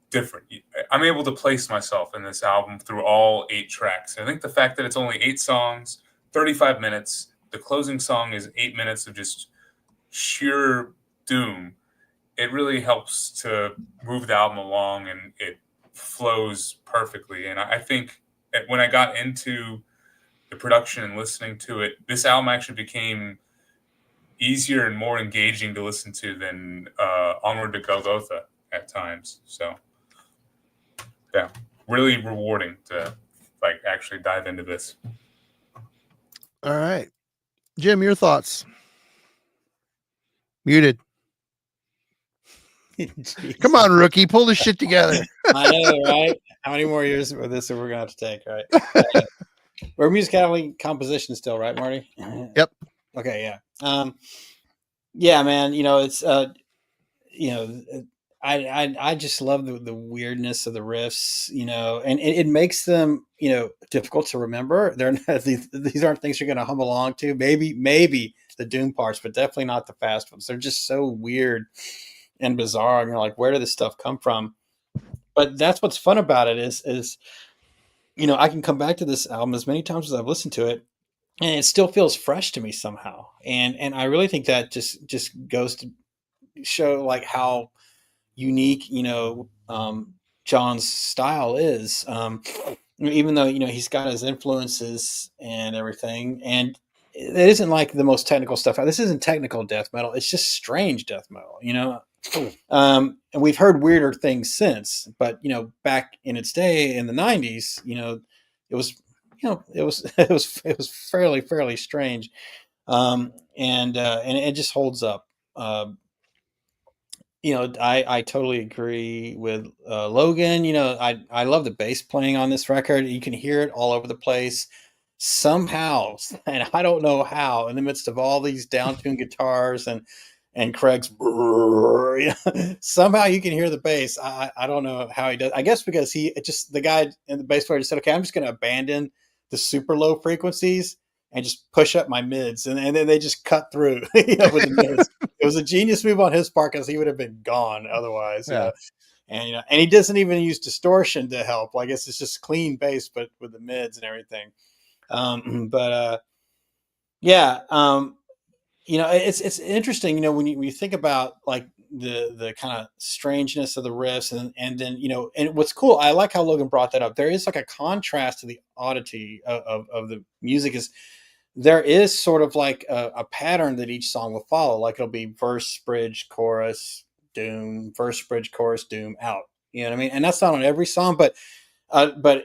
different. I'm able to place myself in this album through all 8 tracks. I think the fact that it's only 8 songs, 35 minutes, the closing song is 8 minutes of just sheer doom, it really helps to move the album along, and it flows perfectly. And I think that when I got into the production and listening to it, this album actually became easier and more engaging to listen to than Onward to Gogoltha at times. So, yeah, really rewarding to like actually dive into this. All right, Jim, your thoughts? Muted. Come on, rookie, pull this shit together. I know, right? How many more years of this are we gonna have to take, right? We're musicality composition still, right, Marty? Yep. Okay, yeah. Yeah, man. It's I just love the weirdness of the riffs, and it makes them, difficult to remember. They're not, these aren't things you're going to hum along to. Maybe the doom parts, but definitely not the fast ones. They're just so weird and bizarre. And you're like, where did this stuff come from? But that's what's fun about it is I can come back to this album as many times as I've listened to it, and it still feels fresh to me somehow. And I really think that just goes to show like how unique, John's style is. Even though, he's got his influences and everything, and it isn't like the most technical stuff. This isn't technical death metal. It's just strange death metal, and we've heard weirder things since, but, back in its day in the 90s, it was, it was fairly strange. And it just holds up. I totally agree with Logan. I love the bass playing on this record. You can hear it all over the place somehow, and I don't know how, in the midst of all these down-tuned guitars and Craig's somehow you can hear the bass. I don't know how he does. I guess because the guy in the bass player just said, okay, I'm just going to abandon the super low frequencies and just push up my mids, and then they just cut through with the mids. It was a genius move on his part because he would have been gone otherwise. Yeah. And he doesn't even use distortion to help. I guess it's just clean bass, but with the mids and everything. It's interesting. When you think about like the kind of strangeness of the riffs, and then and what's cool, I like how Logan brought that up. There is like a contrast to the oddity of the music. Is there is sort of like a pattern that each song will follow. Like it'll be verse, bridge, chorus, doom, verse, bridge, chorus, doom, out. You know what I mean? And that's not on every song, but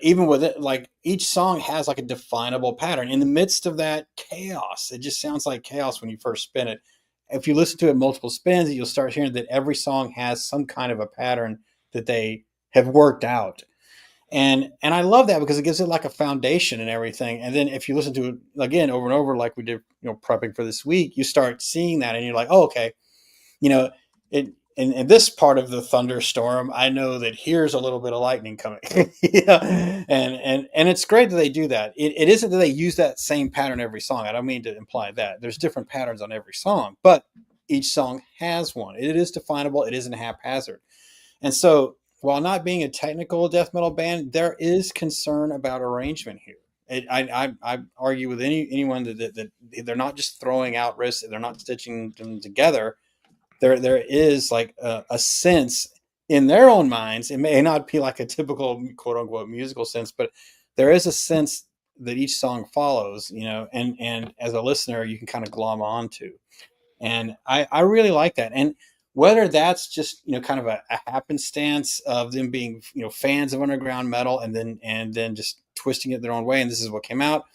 even with it, like each song has like a definable pattern in the midst of that chaos. It just sounds like chaos when you first spin it. If you listen to it multiple spins, you'll start hearing that every song has some kind of a pattern that they have worked out. And I love that because it gives it like a foundation and everything. And then if you listen to it again over and over, like we did, prepping for this week, you start seeing that and you're like, oh, okay, in this part of the thunderstorm, I know that here's a little bit of lightning coming. And it's great that they do that. It isn't that they use that same pattern every song. I don't mean to imply that. There's different patterns on every song, but each song has one. It is definable. It isn't haphazard. And so while not being a technical death metal band, there is concern about arrangement here. I argue with anyone that they're not just throwing out riffs, they're not stitching them together. There is like a sense in their own minds. It may not be like a typical quote unquote musical sense, but there is a sense that each song follows, and as a listener, you can kind of glom onto. And I really like that. And whether that's just, kind of a happenstance of them being, fans of underground metal and then just twisting it their own way, and this is what came out,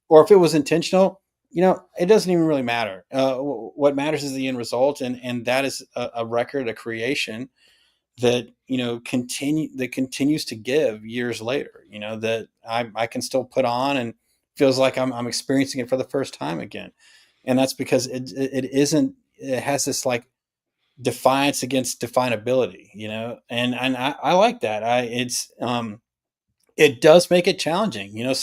or if it was intentional, it doesn't even really matter. What matters is the end result, and that is a record, a creation that continues to give years later. That I can still put on and feels like I'm experiencing it for the first time again, and that's because it has this like defiance against definability, and I like that. It does make it challenging.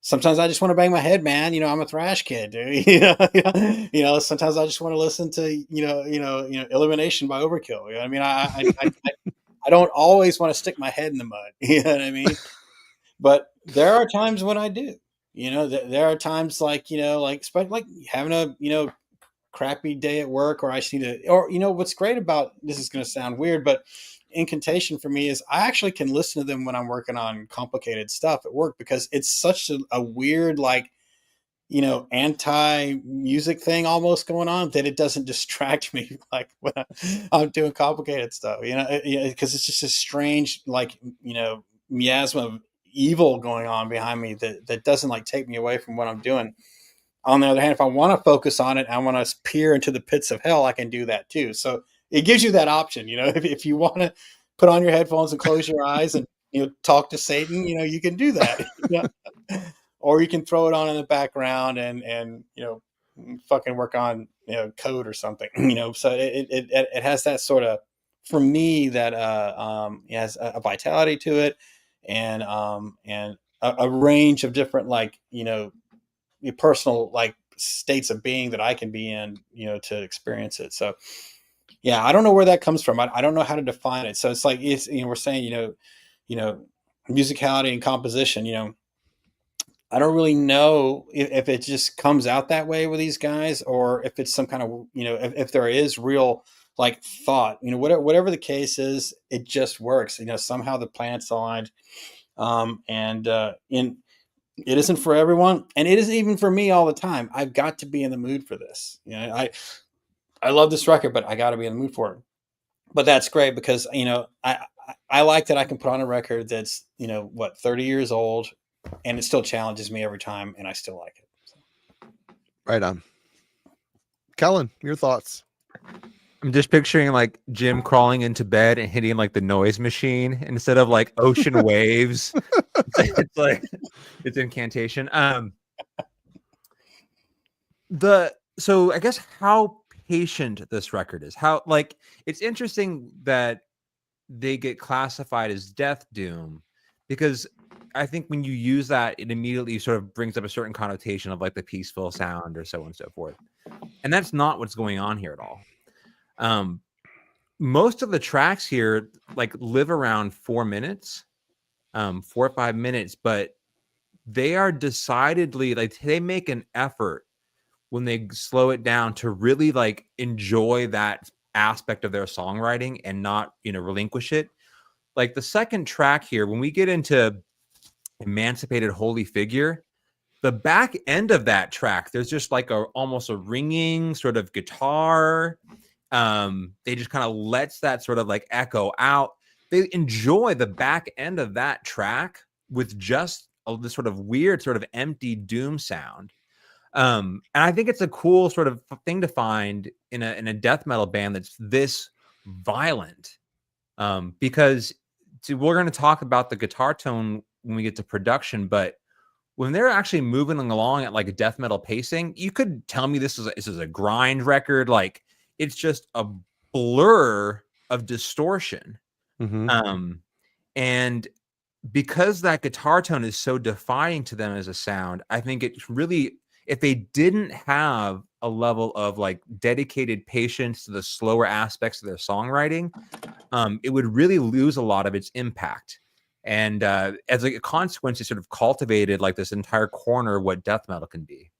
Sometimes I just want to bang my head, man. I'm a thrash kid, dude. Sometimes I just want to listen to, Elimination by Overkill. You know what I mean? I don't always want to stick my head in the mud. You know what I mean? But there are times when I do. There are times like having a, crappy day at work, or I just need to, or what's great about this is going to sound weird, but Incantation for me is I actually can listen to them when I'm working on complicated stuff at work, because it's such a weird, like, anti-music thing almost going on that it doesn't distract me like when I'm doing complicated stuff, because it's just a strange, like, miasma of evil going on behind me that doesn't like take me away from what I'm doing. On the other hand, if I want to focus on it, I want to peer into the pits of hell, I can do that too. So it gives you that option, if you want to put on your headphones and close your eyes and, talk to Satan, you can do that. Or you can throw it on in the background and fucking work on, code or something, so it has that sort of for me that has a vitality to it, and a range of different, like, personal, like, states of being that I can be in, to experience it. So yeah, I don't know where that comes from. I don't know how to define it. So it's like, we're saying, musicality and composition, I don't really know if it just comes out that way with these guys, or if it's some kind of, if there is real, like, thought, whatever the case is, it just works. Somehow the planets aligned. It isn't for everyone, and it isn't even for me all the time. I've got to be in the mood for this. I love this record, but I got to be in the mood for it. But that's great because, I like that I can put on a record that's, 30 years old, and it still challenges me every time, and I still like it. So. Right on. Kellen, your thoughts? I'm just picturing like Jim crawling into bed and hitting like the noise machine instead of like ocean waves. It's like it's Incantation. So I guess how patient this record is. How, like, it's interesting that they get classified as death doom, because I think when you use that, it immediately sort of brings up a certain connotation of like the peaceful sound or so on and so forth. And that's not what's going on here at all. Most of the tracks here like live around 4 minutes, 4 or 5 minutes, but they are decidedly, like, they make an effort when they slow it down to really like enjoy that aspect of their songwriting and not, relinquish it. Like the second track here, when we get into Emancipated Holy Figure, the back end of that track, there's just like almost a ringing sort of guitar. They just kind of lets that sort of like echo out. They enjoy the back end of that track with just this sort of weird, sort of empty doom sound. And I think it's a cool sort of thing to find in a death metal band that's this violent. Because we're going to talk about the guitar tone when we get to production, but when they're actually moving along at like a death metal pacing, you could tell me this is a grind record. Like, it's just a blur of distortion. Mm-hmm. And because that guitar tone is so defining to them as a sound, I think it's really, if they didn't have a level of like dedicated patience to the slower aspects of their songwriting, it would really lose a lot of its impact. And as a consequence, it sort of cultivated like this entire corner of what death metal can be.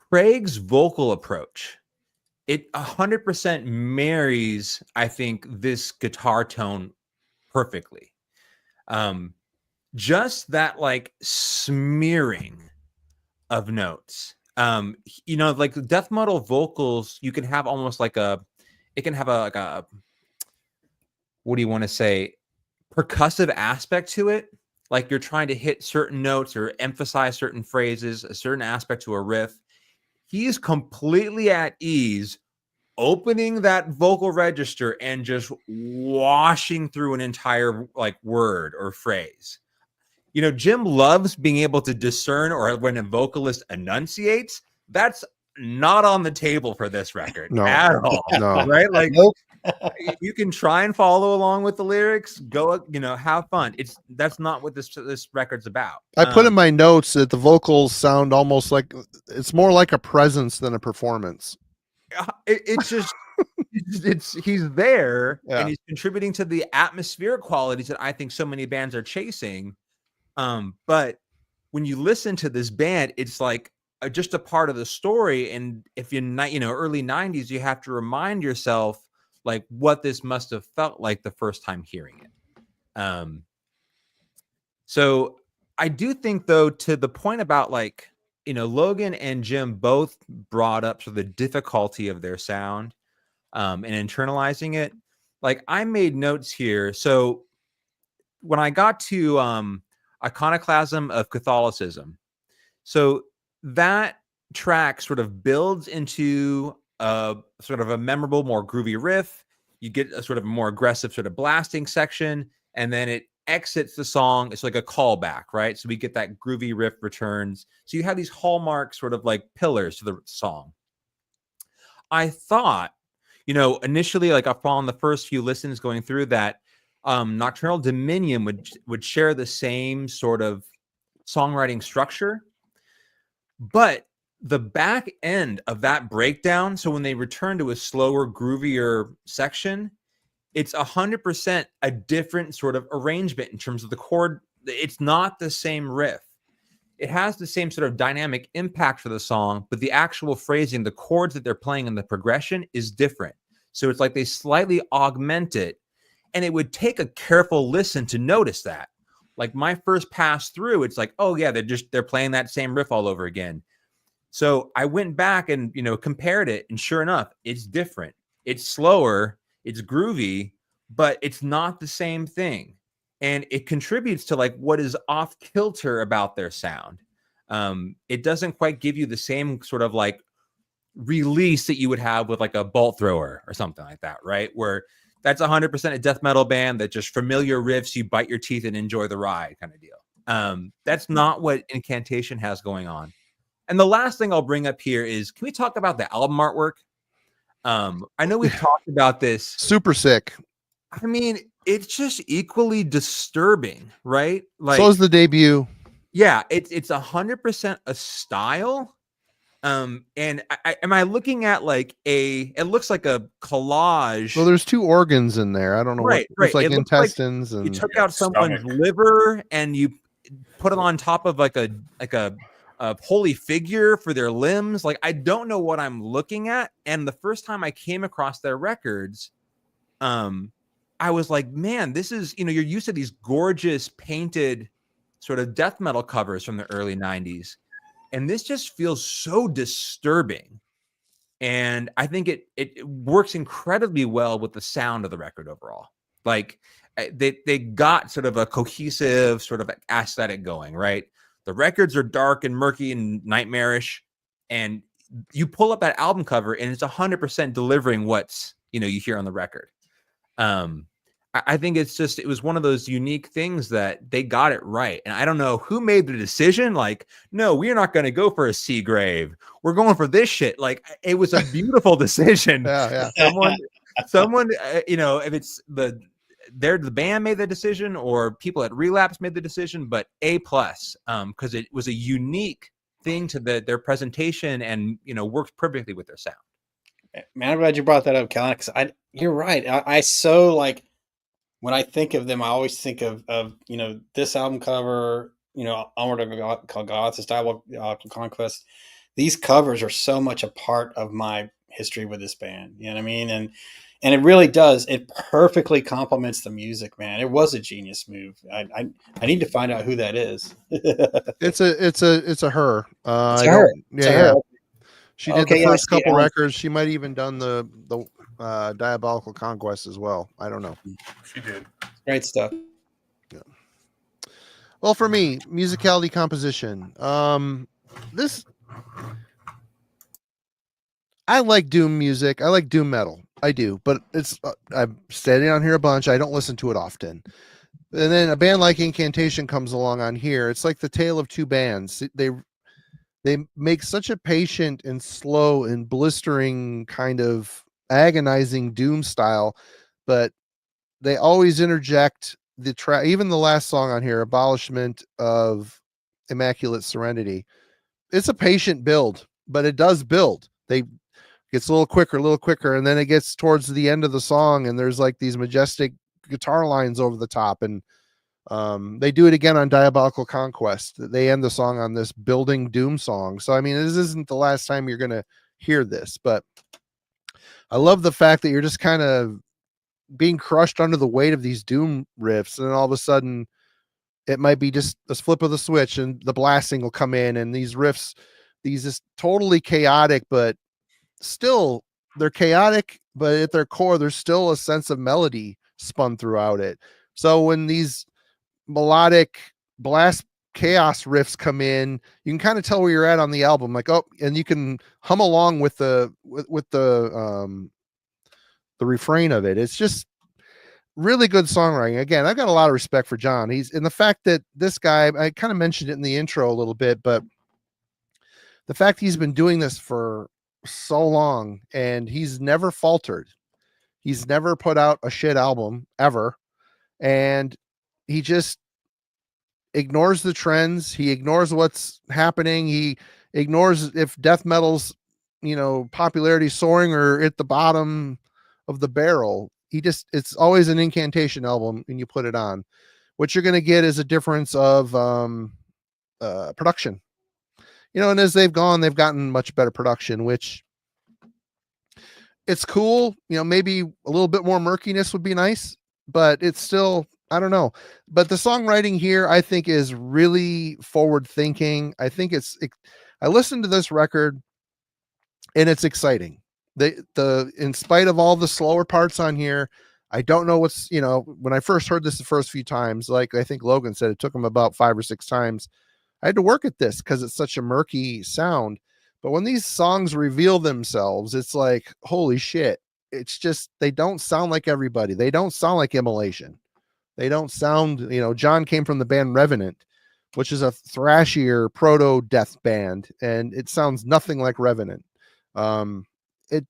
Craig's vocal approach, it 100% marries, I think, this guitar tone perfectly. Just that like smearing of notes. Like death metal vocals, you can have almost like it can have like a, what do you want to say, percussive aspect to it. Like you're trying to hit certain notes or emphasize certain phrases, a certain aspect to a riff. He's completely at ease opening that vocal register and just washing through an entire like word or phrase. Jim loves being able to discern, or when a vocalist enunciates, that's not on the table for this record at all. No. Right? Like, Nope. you can try and follow along with the lyrics, go, have fun. That's not what this record's about. I put in my notes that the vocals sound almost like it's more like a presence than a performance. It's just he's there, Yeah. and he's contributing to the atmospheric qualities that I think so many bands are chasing. But when you listen to this band, it's like just a part of the story. And if you're not, early 90s, you have to remind yourself like what this must have felt like the first time hearing it. So I do think, though, to the point about like, Logan and Jim both brought up sort of the difficulty of their sound, and internalizing it. Like, I made notes here. So when I got to Iconoclasm of Catholicism, so that track sort of builds into a sort of a memorable, more groovy riff. You get a sort of more aggressive sort of blasting section, and then it exits the song. It's like a callback, right? So we get that groovy riff returns. So you have these hallmark sort of like pillars to the song. I thought, initially, like upon the first few listens going through that, Nocturnal Dominion would share the same sort of songwriting structure, but the back end of that breakdown, so when they return to a slower, groovier section, it's 100% a different sort of arrangement in terms of the chord. It's not the same riff. It has the same sort of dynamic impact for the song, but the actual phrasing, the chords that they're playing and the progression is different. So it's like they slightly augment it, and it would take a careful listen to notice that. Like my first pass through, it's like, oh yeah, they're playing that same riff all over again. So I went back and, compared it, and sure enough, it's different. It's slower, it's groovy, but it's not the same thing. And it contributes to like what is off kilter about their sound. It doesn't quite give you the same sort of like release that you would have with like a bolt thrower or something like that, right? Where that's 100% a death metal band that just familiar riffs, you bite your teeth and enjoy the ride kind of deal. That's not what Incantation has going on. And the last thing I'll bring up here is, can we talk about the album artwork? I know we've talked about this. Super sick. I mean, it's just equally disturbing, right? Like, so is the debut. Yeah, it's 100% a style. And am I looking at like it looks like a collage. Well, there's two organs in there. I don't know right, what. It's like it intestines, like and you took out someone's stomach. liver and you put it on top of like a holy figure for their limbs. Like, I don't know what I'm looking at. And the first time I came across their records, I was like, man, this is, you're used to these gorgeous painted sort of death metal covers from the early 90s. And this just feels so disturbing. And I think it works incredibly well with the sound of the record overall. Like they got sort of a cohesive sort of aesthetic going, right? The records are dark and murky and nightmarish. And you pull up that album cover and it's 100% delivering what's, you hear on the record. I think it was one of those unique things that they got it right. And I don't know who made the decision. Like, no, we're not going to go for a sea grave. We're going for this shit. Like, it was a beautiful decision. Yeah. Someone, if it's the band made the decision or people at Relapse made the decision, but A+, because it was a unique thing to their presentation and, worked perfectly with their sound. Man, I'm glad you brought that up, Kellen, because you're right. I so like, when I think of them, I always think of this album cover, Onward of Gogoltha, Diabolical Conquest. These covers are so much a part of my history with this band. You know what I mean? And it really does. It perfectly complements the music, man. It was a genius move. I need to find out who that is. It's a her. It's her. Yeah. She did the first yeah, couple records. She might even done the Diabolical Conquest as well. I don't know. She did. Great stuff. Yeah. Well, for me, musicality, composition. I like doom music. I like doom metal. I do, but it's I've said it on here a bunch. I don't listen to it often. And then a band like Incantation comes along on here. It's like the tale of two bands. They make such a patient and slow and blistering kind of agonizing doom style, but they always interject the track. Even the last song on here, Abolishment of Immaculate Serenity, it's a patient build, but it does build. They gets a little quicker, and then it gets towards the end of the song, and there's like these majestic guitar lines over the top, and they do it again on Diabolical Conquest. They end the song on this building doom song. So I mean, this isn't the last time you're gonna hear this, but I love the fact that you're just kind of being crushed under the weight of these doom riffs, and then all of a sudden it might be just a flip of the switch and the blasting will come in, and these riffs, these is totally chaotic, but still they're chaotic, but at their core there's still a sense of melody spun throughout it. So when these melodic blast chaos riffs come in, you can kind of tell where you're at on the album, like, oh, and you can hum along with the refrain of it. It's just really good songwriting. Again, I've got a lot of respect for John. He's in the fact that this guy, I kind of mentioned it in the intro a little bit, but the fact he's been doing this for so long, and he's never faltered. He's never put out a shit album ever, and he just ignores the trends. He ignores what's happening. He ignores if death metal's, popularity soaring or at the bottom of the barrel. It's always an Incantation album when you put it on. What you're going to get is a difference of production, and as they've gotten much better production, which it's cool. Maybe a little bit more murkiness would be nice, but it's still, I don't know. But the songwriting here, I think, is really forward thinking. I think I listened to this record and it's exciting. In spite of all the slower parts on here, I don't know when I first heard this the first few times, like I think Logan said, it took him about 5 or 6 times. I had to work at this because it's such a murky sound. But when these songs reveal themselves, it's like, holy shit. It's just, they don't sound like everybody. They don't sound like Immolation. They don't sound, John came from the band Revenant, which is a thrashier proto death band, and it sounds nothing like Revenant. It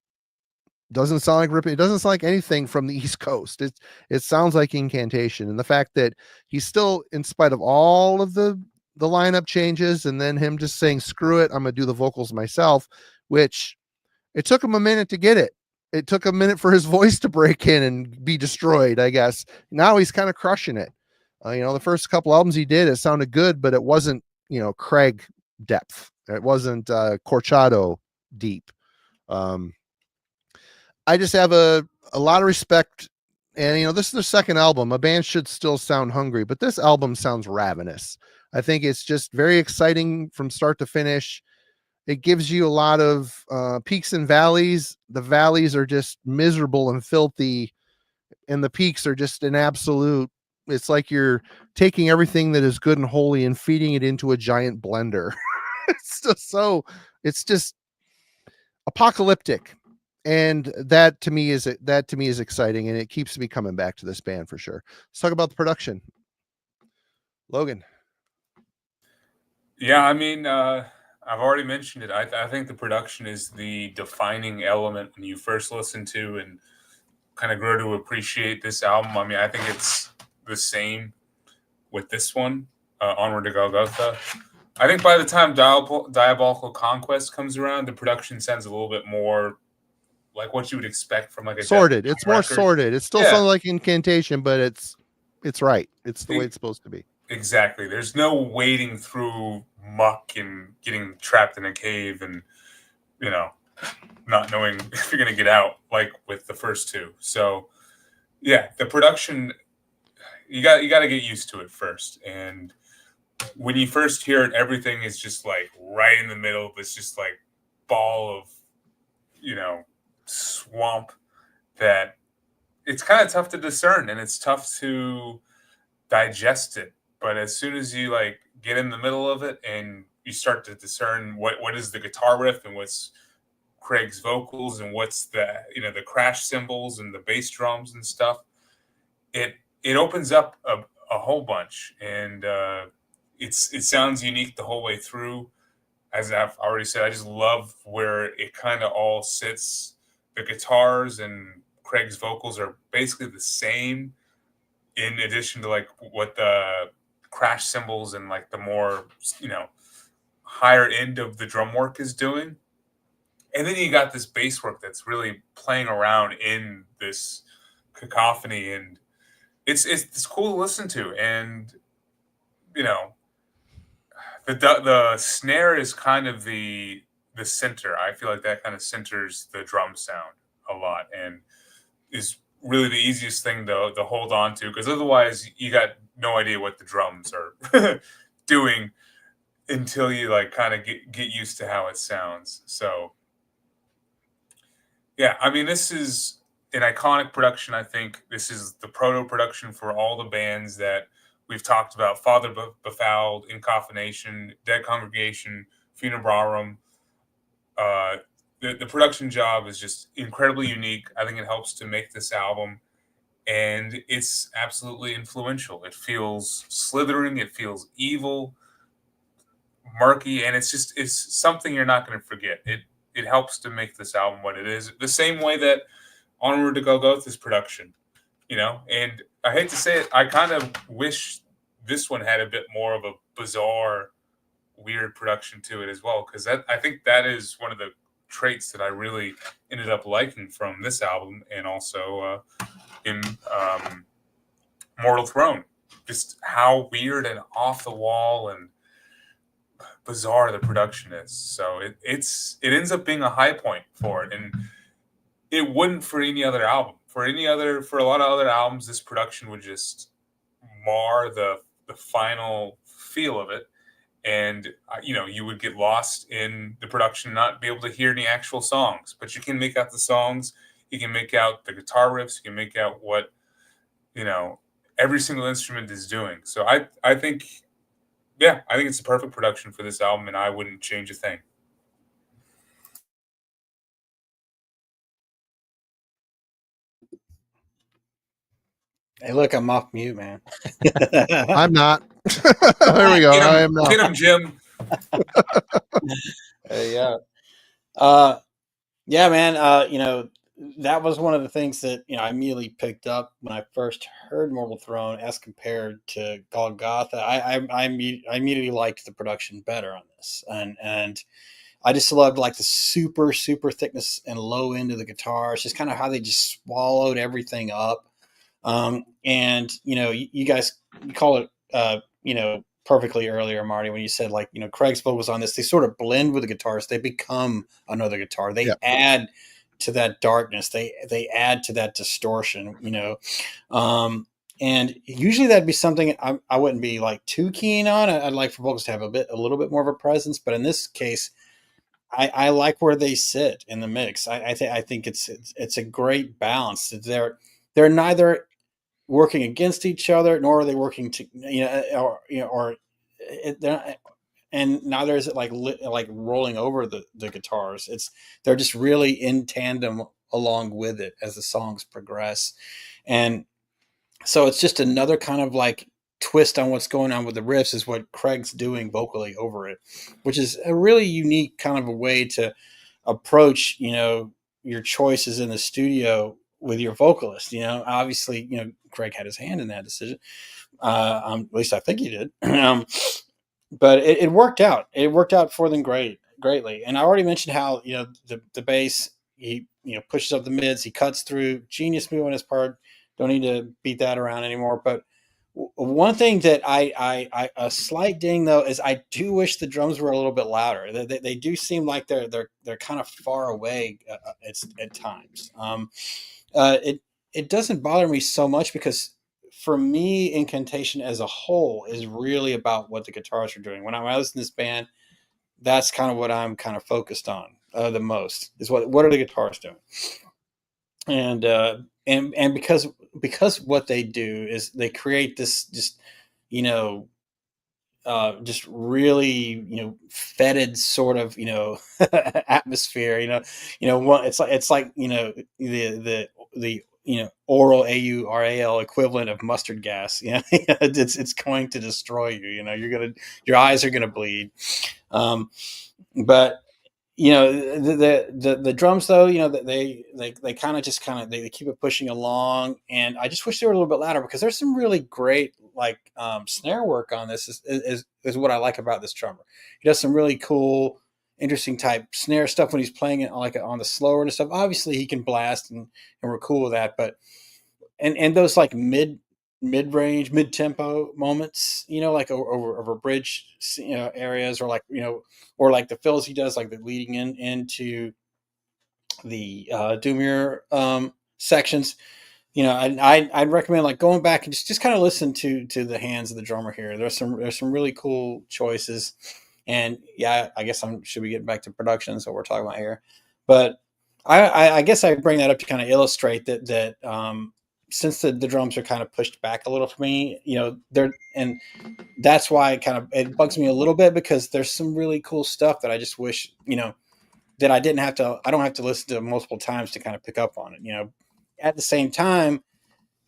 doesn't sound like Rip. It doesn't sound like anything from the East Coast. It sounds like Incantation. And the fact that he's still, in spite of all of the lineup changes, and then him just saying, screw it, I'm going to do the vocals myself, which it took him a minute to get it. It took a minute for his voice to break in and be destroyed, I guess. Now he's kind of crushing it. The first couple albums he did, it sounded good, but it wasn't, Craig depth. It wasn't Corchado deep. I just have a lot of respect. And, this is their second album. A band should still sound hungry, but this album sounds ravenous. I think it's just very exciting from start to finish. It gives you a lot of peaks and valleys. The valleys are just miserable and filthy, and the peaks are just an absolute. It's like you're taking everything that is good and holy and feeding it into a giant blender. It's just apocalyptic. And that to me is exciting, and it keeps me coming back to this band for sure. Let's talk about the production. Logan. Yeah, I mean, I've already mentioned it. I think the production is the defining element when you first listen to and kind of grow to appreciate this album. I mean, I think it's the same with this one, Onward to Gogoltha. I think by the time Diabolical Conquest comes around, the production sounds a little bit more like what you would expect from like a sorted. It's more sorted. It still sounds like Incantation, but it's right. It's the way it's supposed to be. Exactly. There's no wading through muck and getting trapped in a cave and, not knowing if you're going to get out like with the first two. So, yeah, the production, you got to get used to it first. And when you first hear it, everything is just like right in the middle of this just like ball of, swamp that it's kind of tough to discern and it's tough to digest it. But as soon as you like get in the middle of it and you start to discern what is the guitar riff and what's Craig's vocals and what's the the crash cymbals and the bass drums and stuff, it opens up a whole bunch, and it sounds unique the whole way through. As I've already said, I just love where it kind of all sits. The guitars and Craig's vocals are basically the same, in addition to like what the crash cymbals and like the more higher end of the drum work is doing. And then you got this bass work that's really playing around in this cacophony, and it's cool to listen to. And the snare is kind of the center. I feel like that kind of centers the drum sound a lot, and is really the easiest thing to hold on to, because otherwise you got no idea what the drums are doing until you like kind of get used to how it sounds. So yeah, I mean, this is an iconic production. I think this is the proto production for all the bands that we've talked about: Father Befouled, Incantation, Dead Congregation, Funebrarum. The production job is just incredibly unique. I think it helps to make this album, and it's absolutely influential. It feels slithering, it feels evil, murky, and it's something you're not going to forget. it helps to make this album what it is. The same way that Onward to Gogoltha's production, And I hate to say it, I kind of wish this one had a bit more of a bizarre, weird production to it as well, because I think that is one of the traits that I really ended up liking from this album, and also in Mortal Throne, just how weird and off the wall and bizarre the production is. So it ends up being a high point for it, and it wouldn't for any other album. For a lot of other albums, this production would just mar the final feel of it, and you would get lost in the production, not be able to hear any actual songs. But you can make out the songs, you can make out the guitar riffs, you can make out what every single instrument is doing. So I think it's a perfect production for this album, and I wouldn't change a thing. Hey, look, I'm off mute, man. I'm not. There we go. I am not. Get him, Jim. Yeah. Yeah, man. That was one of the things that I immediately picked up when I first heard Mortal Throne as compared to Gogoltha. I immediately liked the production better on this, and I just loved like the super thickness and low end of the guitars, just kind of how they just swallowed everything up. And you guys call it perfectly earlier, Marty, when you said like Craig's vocals on this, they sort of blend with the guitars, they become another guitar, they add to that darkness, they add to that distortion, and usually that'd be something I wouldn't be like too keen on. I'd like for vocals to have a little bit more of a presence, but in this case I like where they sit in the mix. I think it's a great balance. They're neither working against each other, nor are they working to and neither is it like rolling over the guitars. They're just really in tandem along with it as the songs progress, and so it's just another kind of like twist on what's going on with the riffs is what Craig's doing vocally over it, which is a really unique kind of a way to approach your choices in the studio with your vocalist. Obviously Craig had his hand in that decision, at least I think he did. But it worked out. It worked out for them greatly. And I already mentioned how the bass, he pushes up the mids, he cuts through. Genius move on his part. Don't need to beat that around anymore. But one thing that a slight ding though is I do wish the drums were a little bit louder. They do seem like they're kind of far away at times. It doesn't bother me so much because for me, Incantation as a whole is really about what the guitars are doing. When I listen to this band, that's kind of what I'm kind of focused on the most is what are the guitars doing, and because what they do is they create this just just really fetid sort of atmosphere. It's like the oral AURAL equivalent of mustard gas. It's going to destroy you. Your eyes are gonna bleed. But the drums though, they kind of they keep it pushing along, and I just wish they were a little bit louder because there's some really great snare work on this. Is what I like about this drummer. He does some really cool, interesting type snare stuff when he's playing it like on the slower and stuff. Obviously he can blast and we're cool with that, but and those like mid-range, mid-tempo moments, like over bridge, areas, or or like the fills he does, like the leading into the Doomier sections. I'd recommend like going back and just kind of listen to the hands of the drummer here. There's some really cool choices, and I guess should be getting back to production, so we're talking about here, but I guess I bring that up to kind of illustrate that since the drums are kind of pushed back a little for me, and that's why it bugs me a little bit because there's some really cool stuff that I just wish, that I don't have to listen to multiple times to kind of pick up on it. At the same time,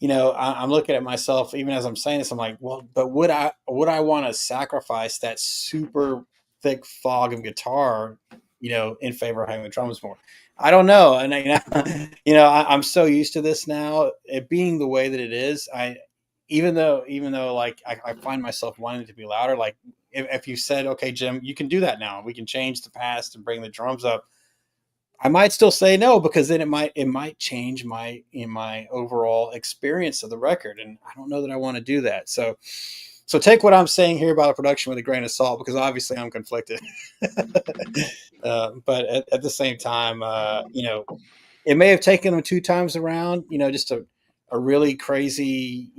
I'm looking at myself, even as I'm saying this, I'm like, well, but would I want to sacrifice that super thick fog of guitar, in favor of having the drums more. I don't know. And I'm so used to this now, it being the way that it is. Even though like I find myself wanting it to be louder, like if you said, okay, Jim, you can do that now, we can change the past and bring the drums up, I might still say no, because then it might change my overall experience of the record. And I don't know that I want to do that. So take what I'm saying here about a production with a grain of salt, because obviously I'm conflicted. But at the same time, it may have taken them 2 times around, just a really crazy,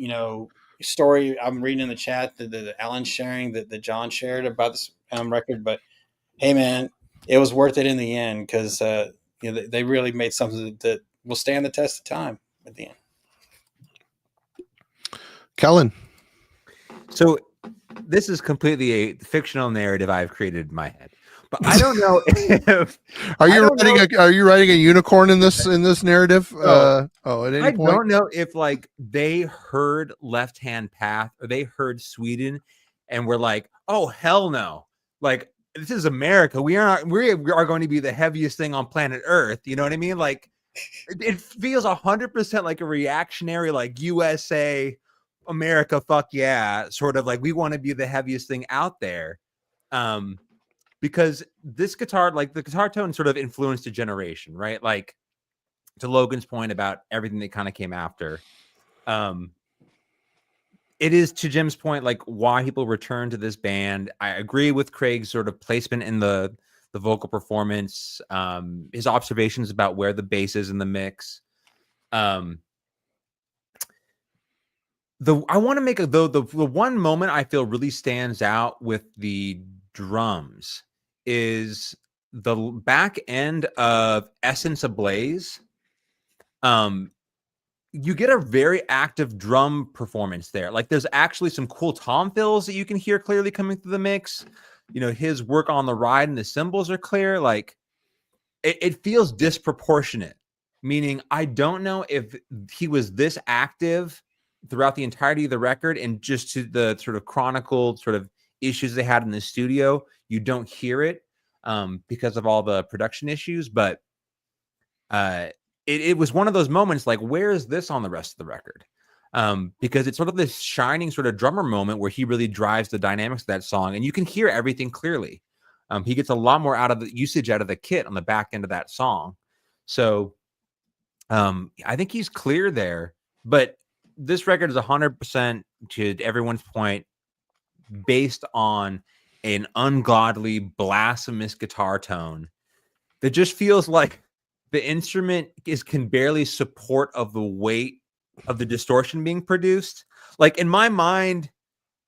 story I'm reading in the chat that Alan's sharing, that John shared about this record. But hey, man, it was worth it in the end, because they really made something that will stand the test of time at the end. Kellen. So this is completely a fictional narrative I've created in my head, but I don't know if are you writing a unicorn in this narrative? At any I point? don't know if like they heard Left Hand Path or they heard Sweden and were like, oh hell no, like this is America, we are going to be the heaviest thing on planet Earth, you know what I mean? Like it feels 100% like a reactionary, like USA, America, fuck yeah, sort of like we want to be the heaviest thing out there, because this guitar, like the guitar tone, sort of influenced a generation, right? Like to Logan's point about everything that kind of came after, it is, to Jim's point, like why people return to this band. I agree with Craig's sort of placement in the vocal performance, his observations about where the bass is in the mix. I want to make the one moment I feel really stands out with the drums is the back end of Essence Ablaze. You get a very active drum performance there. Like there's actually some cool tom fills that you can hear clearly coming through the mix. His work on the ride and the cymbals are clear. Like it feels disproportionate, meaning I don't know if he was this active throughout the entirety of the record, and just to the sort of chronicled sort of issues they had in the studio, you don't hear it because of all the production issues. But it was one of those moments like, where is this on the rest of the record? Because it's sort of this shining sort of drummer moment where he really drives the dynamics of that song, and you can hear everything clearly. He gets a lot more out of the usage out of the kit on the back end of that song. So I think he's clear there, but this record is 100%, to everyone's point, based on an ungodly, blasphemous guitar tone that just feels like the instrument can barely support of the weight of the distortion being produced. Like in my mind,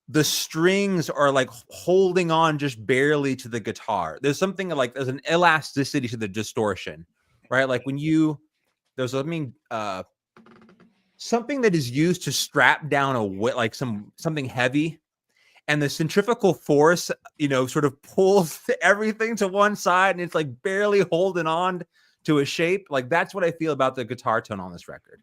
the strings are like holding on just barely to the guitar. There's something like there's an elasticity to the distortion, right? Like when there's something that is used to strap down a weight, like something heavy, and the centrifugal force, sort of pulls everything to one side, and it's like barely holding on to a shape. Like that's what I feel about the guitar tone on this record.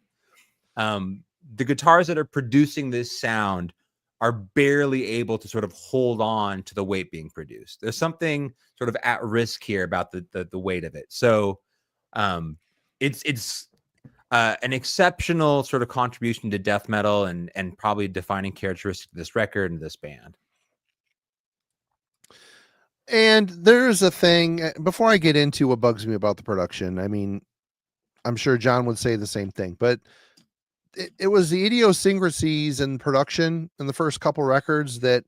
The guitars that are producing this sound are barely able to sort of hold on to the weight being produced. There's something sort of at risk here about the weight of it. So it's an exceptional sort of contribution to death metal, and probably defining characteristic of this record and this band. And there's a thing, before I get into what bugs me about the production, I mean, I'm sure John would say the same thing, but it was the idiosyncrasies in production in the first couple records that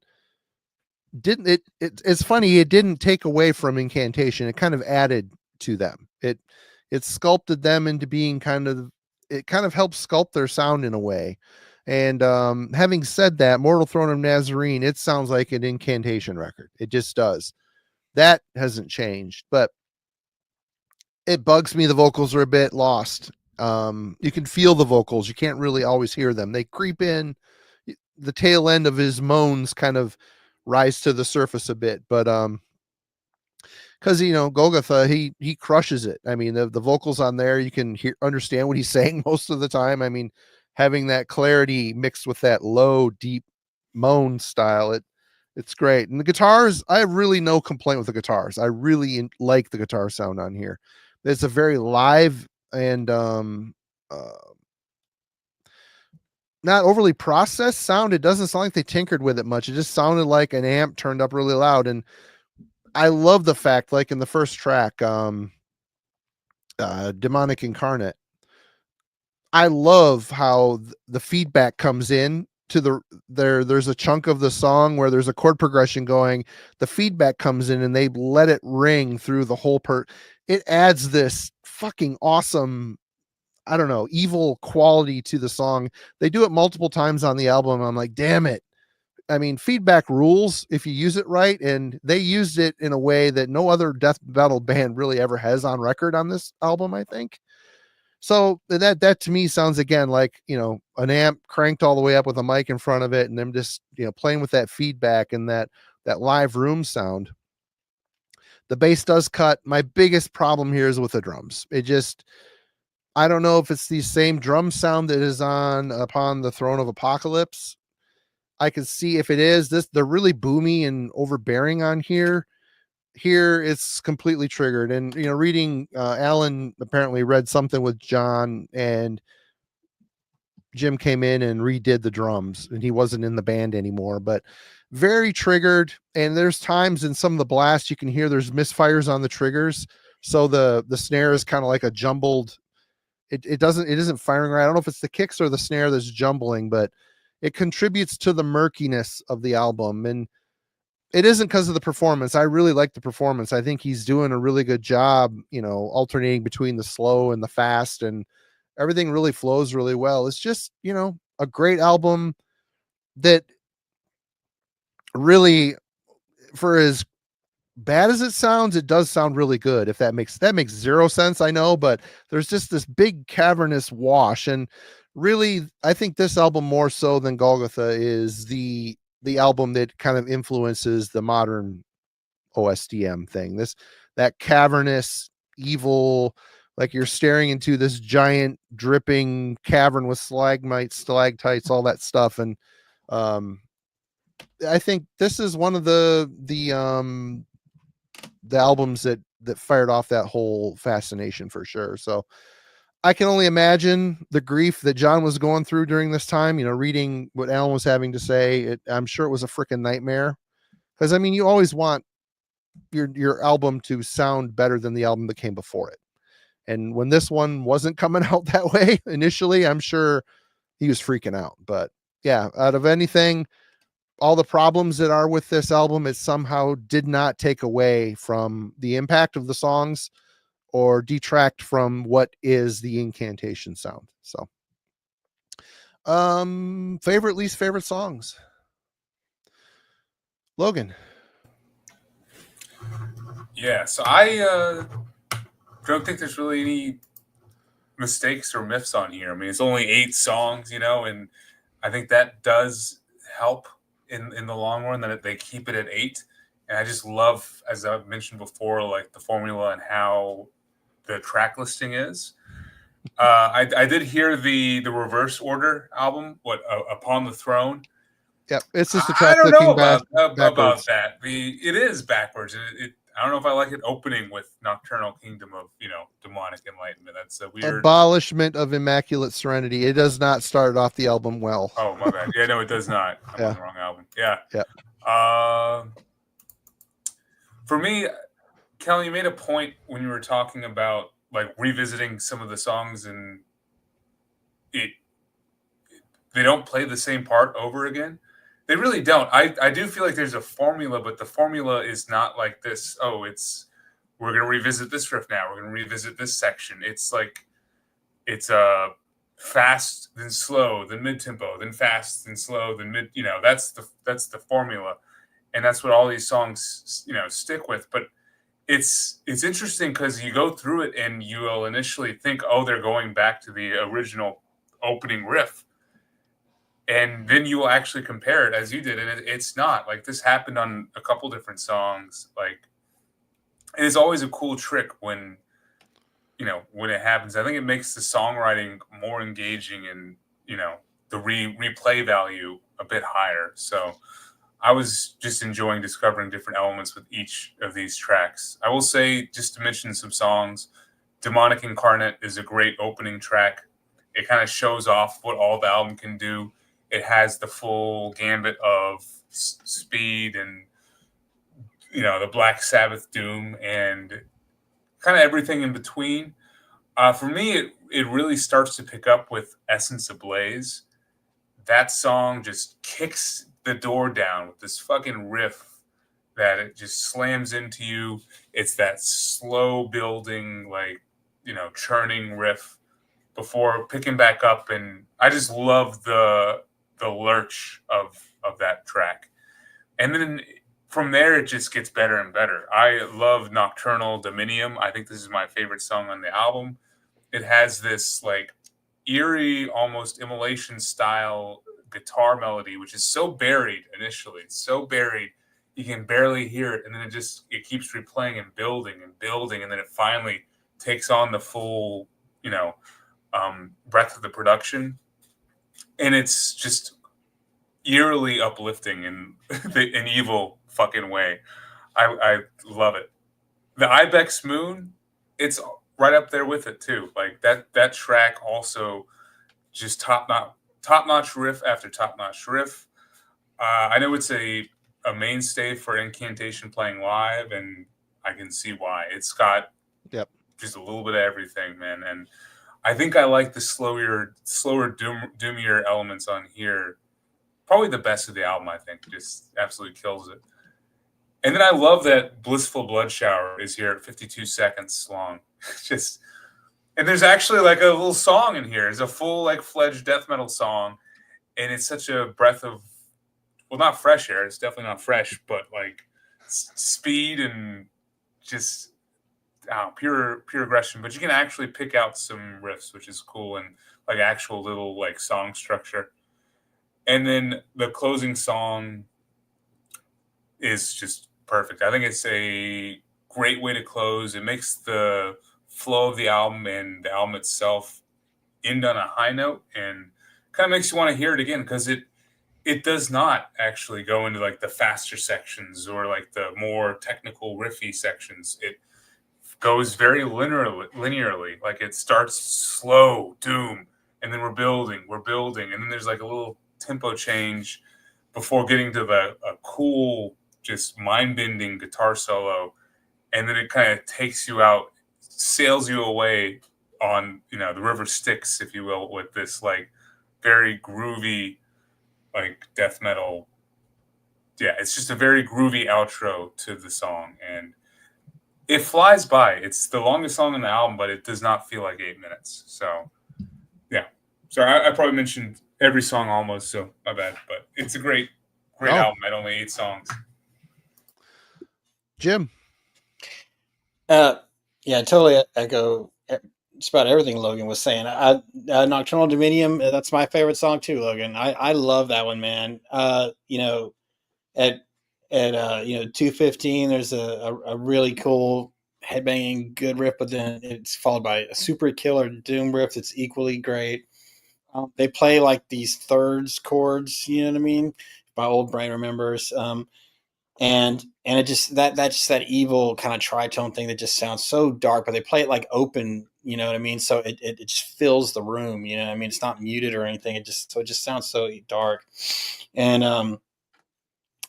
it's funny, it didn't take away from Incantation. It kind of added to them. It sculpted them into being it kind of helped sculpt their sound in a way. And having said that, Mortal Throne of Nazarene, it sounds like an Incantation record. It just does. That hasn't changed, but it bugs me. The vocals are a bit lost. You can feel the vocals. You can't really always hear them. They creep in. The tail end of his moans kind of rise to the surface a bit, but because Gogoltha, he crushes it. I mean, the vocals on there, you can understand what he's saying most of the time. I mean, having that clarity mixed with that low, deep moan style, It's great. And the guitars, I have really no complaint with the guitars. I really like the guitar sound on here. It's a very live and not overly processed sound. It doesn't sound like they tinkered with it much. It just sounded like an amp turned up really loud. And I love the fact, like in the first track, Demonic Incarnate, I love how the feedback comes in to there's a chunk of the song where there's a chord progression going, the feedback comes in and they let it ring through the whole it adds this fucking awesome, I don't know, evil quality to the song. They do it multiple times on the album. I'm like, damn it. I mean, feedback rules if you use it right, and they used it in a way that no other death metal band really ever has on record on this album, I think. So that to me sounds again like, you know, an amp cranked all the way up with a mic in front of it, and them just, you know, playing with that feedback and that live room sound. The bass does cut. My biggest problem here is with the drums. It just, I don't know if it's the same drum sound that is on Upon the Throne of Apocalypse. I can see if it is this, they're really boomy and overbearing on here. Here it's completely triggered. And, you know, reading, Alan apparently read something with John, and Jim came in and redid the drums, and he wasn't in the band anymore, but very triggered. And there's times in some of the blasts you can hear there's misfires on the triggers. So the snare is kind of like a jumbled, it isn't firing right. I don't know if it's the kicks or the snare that's jumbling, but it contributes to the murkiness of the album. And it isn't because of the performance. I really like the performance. I think he's doing a really good job, you know, alternating between the slow and the fast, and everything really flows really well. It's just, you know, a great album that really, for as bad as it sounds, it does sound really good. If that makes zero sense, I know, but there's just this big cavernous wash. And really, I think this album more so than Gogoltha is the album that kind of influences the modern OSDM thing. That cavernous evil, like you're staring into this giant dripping cavern with stalactites, all that stuff. And I think this is one of the albums that fired off that whole fascination for sure. So I can only imagine the grief that John was going through during this time, you know, reading what Alan was having to say. I'm sure it was a freaking nightmare, because I mean, you always want your album to sound better than the album that came before it. And when this one wasn't coming out that way initially, I'm sure he was freaking out. But yeah, out of anything, all the problems that are with this album, it somehow did not take away from the impact of the songs or detract from what is the Incantation sound. So, favorite, least favorite songs. Logan. Yeah, so I don't think there's really any mistakes or myths on here. I mean, it's only 8 songs, you know, and I think that does help in the long run, that they keep it at 8. And I just love, as I've mentioned before, like the formula and how the track listing is. I did hear the reverse order album, Upon the Throne. Yep, it's just a track. I don't know about that. It is backwards. I don't know if I like it opening with Nocturnal Kingdom of, you know, Demonic Enlightenment. That's a weird Abolishment of Immaculate Serenity. It does not start off the album well. Oh, my bad. Yeah, no, it does not. I'm on the wrong album. Yeah. For me, Kellen, you made a point when you were talking about like revisiting some of the songs, and they don't play the same part over again. They really don't. I do feel like there's a formula, but the formula is not like this. Oh, we're going to revisit this riff now. We're going to revisit this section. It's like, it's fast, then slow, then mid-tempo, then fast, then slow, then mid, you know, that's the formula. And that's what all these songs, you know, stick with. But it's interesting because you go through it and you will initially think, oh, they're going back to the original opening riff. And then you will actually compare it as you did. And it's not. Like, this happened on a couple different songs. Like, and it's always a cool trick when, you know, when it happens. I think it makes the songwriting more engaging and, you know, the replay value a bit higher. So I was just enjoying discovering different elements with each of these tracks. I will say, just to mention some songs, Demonic Incarnate is a great opening track. It kind of shows off what all the album can do. It has the full gambit of speed and, the Black Sabbath doom and kind of everything in between. For me, it really starts to pick up with Essence Ablaze. That song just kicks the door down with this fucking riff that it just slams into you. It's that slow building, churning riff before picking back up. And I just love the lurch of that track. And then from there, it just gets better and better. I love Nocturnal Dominium. I think this is my favorite song on the album. It has this eerie, almost immolation style guitar melody, which is so buried initially. It's so buried you can barely hear it, and then it keeps replaying and building, and then it finally takes on the full breadth of the production, and it's just eerily uplifting in an evil fucking way. I love it. The Ibex Moon, it's right up there with it too. Like that track also just top-notch riff after top-notch riff. I know it's a mainstay for Incantation playing live, and I can see why. It's got just a little bit of everything, man. And I think I like the slower doomier elements on here. Probably the best of the album, I think. Just absolutely kills it. And then I love that Blissful Blood Shower is here at 52 seconds long. And there's actually a little song in here. It's a full fledged death metal song, and it's such a breath of, well, not fresh air. It's definitely not fresh, but speed and just pure aggression. But you can actually pick out some riffs, which is cool, and actual little song structure. And then the closing song is just perfect. I think it's a great way to close. It makes the flow of the album and the album itself end on a high note, and kind of makes you want to hear it again, because it does not actually go into the faster sections or the more technical riffy sections. It goes very linearly. It starts slow, doom, and then we're building, and then there's a little tempo change before getting to a cool, just mind-bending guitar solo, and then it kind of takes you out, sails you away on the river Styx, if you will, with this very groovy death metal. Yeah, it's just a very groovy outro to the song, and it flies by. It's the longest song on the album, but it does not feel like 8 minutes. So yeah, sorry, I probably mentioned every song almost, so my bad, but it's a great album at only 8 songs. Jim. Yeah, totally echo just about everything Logan was saying. Nocturnal Dominium, that's my favorite song too, Logan. I love that one, man. At 2:15, there's a really cool headbanging good riff, but then it's followed by a super killer doom riff that's equally great. They play these thirds chords, you know what I mean? My old brain remembers. And it just that evil kind of tritone thing that just sounds so dark, but they play it open, you know what I mean? So it just fills the room, you know what I mean? It's not muted or anything. It just sounds so dark. And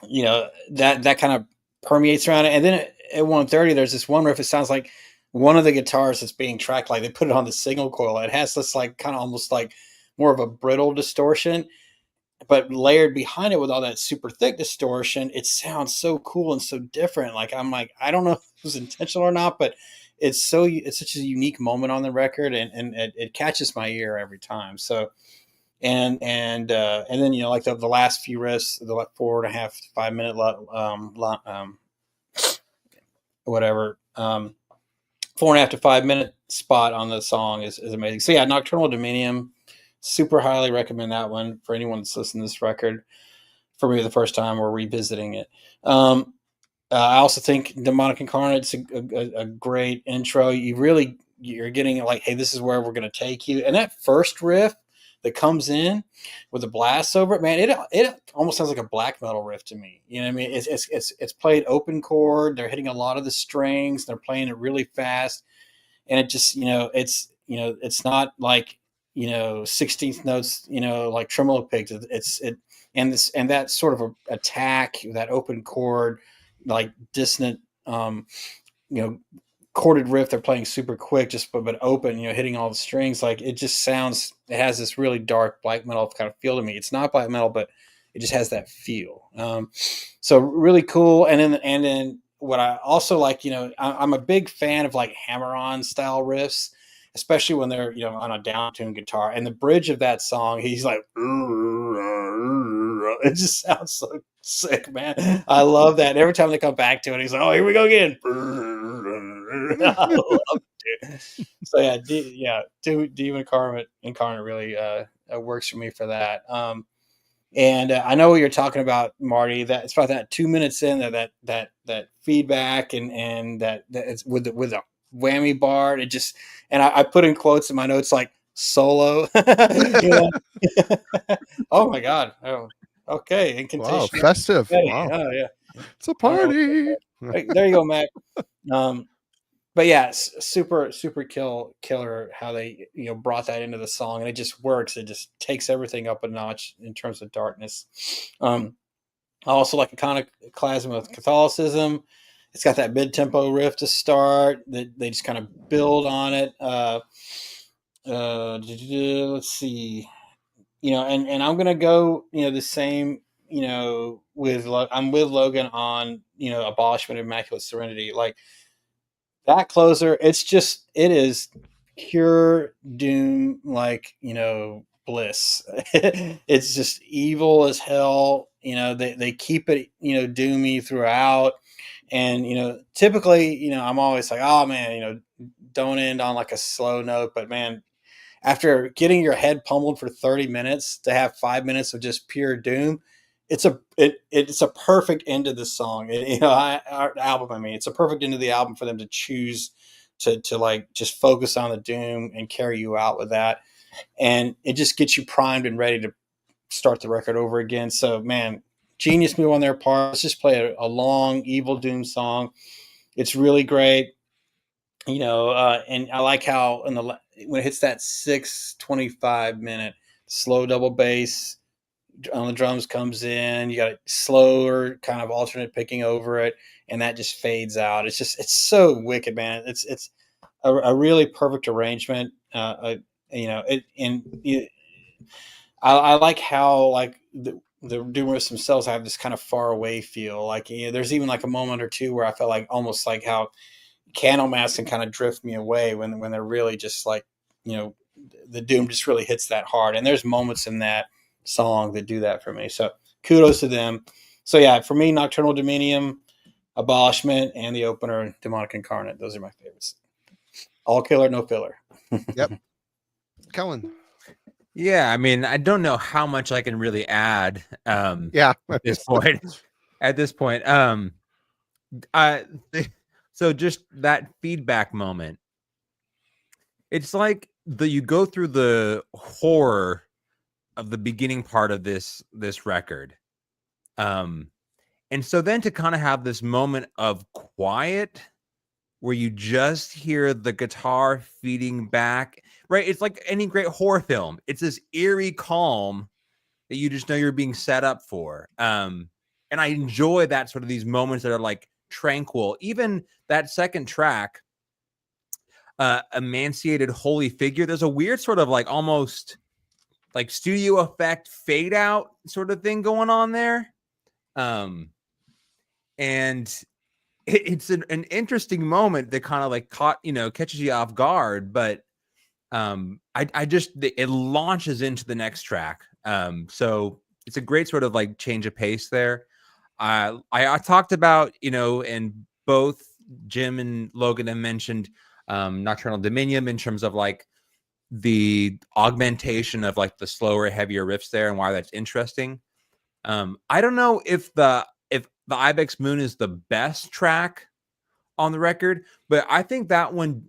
that kind of permeates around it. And then at 1:30, there's this one riff. It sounds like one of the guitars that's being tracked, they put it on the signal coil. It has this kind of almost more of a brittle distortion, but layered behind it with all that super thick distortion, it sounds so cool and so different. I don't know if it was intentional or not, but it's such a unique moment on the record, and it catches my ear every time. So, and then the last few riffs, the 4.5 to 5 minute whatever 4.5 to 5 minute spot on the song is amazing. So yeah, Nocturnal Dominium, super highly recommend that one for anyone that's listening to this record for maybe the first time or revisiting it. I also think Demonic Incarnate's a great intro. You're getting hey, this is where we're going to take you. And that first riff, that comes in with the blast over it, man, it almost sounds like a black metal riff to me. You know what I mean? It's played open chord. They're hitting a lot of the strings. They're playing it really fast, and it just, it's not like, 16th notes, like tremolo picks. And that sort of attack, that open chord, like dissonant, chorded riff they're playing super quick, just but open, hitting all the strings. Like it just sounds, it has this really dark black metal kind of feel to me. It's not black metal, but it just has that feel. So really cool. And then what I also like, I'm a big fan of like hammer-on style riffs, especially when they're, on a down-tuned guitar. And the bridge of that song, he's like, it just sounds so sick, man. I love that. Every time they come back to it, he's like, oh, here we go again. I love it. So Demon Incarnate really works for me for that. And I know what you're talking about, Marty. That it's about that 2 minutes in that feedback and that it's with a whammy bar. It just, and I put in quotes in my notes like solo. Oh my God. Oh, okay. Incantation. Wow, festive. Hey, Wow. oh yeah. It's a party. Right, there you go, Mac. But yeah, super killer how they brought that into the song, and it just works. It just takes everything up a notch in terms of darkness. I also like Iconoclasm with Catholicism. It's got that mid-tempo riff to start that they just kind of build on it. Let's see, and I'm gonna go the same I'm with Logan on Abolishment, Immaculate Serenity. Like that closer, it is pure doom, like bliss. It's just evil as hell. They keep it doomy throughout, and typically I'm always like, oh man, don't end on like a slow note. But man, after getting your head pummeled for 30 minutes to have 5 minutes of just pure doom, it's a perfect end of the song. Our album. I mean, it's a perfect end of the album for them to choose to like just focus on the doom and carry you out with that, and it just gets you primed and ready to start the record over again. So, man, genius move on their part. Let's just play a long evil doom song. It's really great, and I like how when it hits that 6:25 minute slow double bass on the drums comes in, you got a slower kind of alternate picking over it, and that just fades out. It's so wicked, man. It's a really perfect arrangement. I like how like the doomers themselves have this kind of far away feel. Like there's even like a moment or two where I felt like almost like how Candlemass can kind of drift me away when they're really just like the doom just really hits that hard. And there's moments in that song that do that for me. So kudos to them. So yeah, for me, Nocturnal Dominium, Abolishment, and the opener, Demonic Incarnate. Those are my favorites. All killer, no filler. Yep. Kellen. Yeah, I mean, I don't know how much I can really add. Yeah. At this point. So just that feedback moment. It's like you go through the horror of the beginning part of this record. And so then to kind of have this moment of quiet where you just hear the guitar feeding back, right? It's like any great horror film. It's this eerie calm that you just know you're being set up for. And I enjoy that sort of these moments that are like tranquil. Even that second track, Emaciated Holy Figure, there's a weird sort of like almost like studio effect fade out sort of thing going on there. And it's an interesting moment that kind of like catches you off guard, but it launches into the next track. So it's a great sort of like change of pace there. I talked about, and both Jim and Logan have mentioned Nocturnal Dominion in terms of like the augmentation of like the slower, heavier riffs there and why that's interesting. I don't know if the Ibex Moon is the best track on the record, but I think that one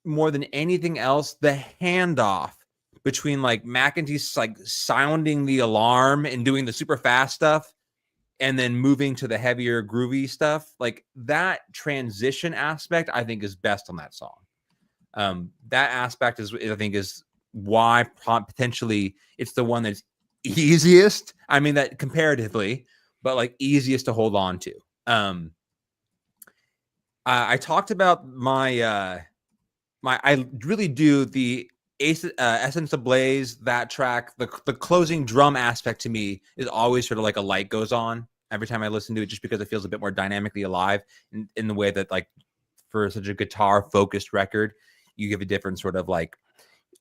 more than anything else, the handoff between like McEntee's like sounding the alarm and doing the super fast stuff and then moving to the heavier groovy stuff, like that transition aspect I think is best on that song. That aspect is, I think, is why potentially it's the one that's easiest. I mean, that comparatively, but like easiest to hold on to. I talked about my I really do the Essence Ablaze, that track. The closing drum aspect to me is always sort of like a light goes on every time I listen to it, just because it feels a bit more dynamically alive in the way that, like, for such a guitar focused record, you give a different sort of like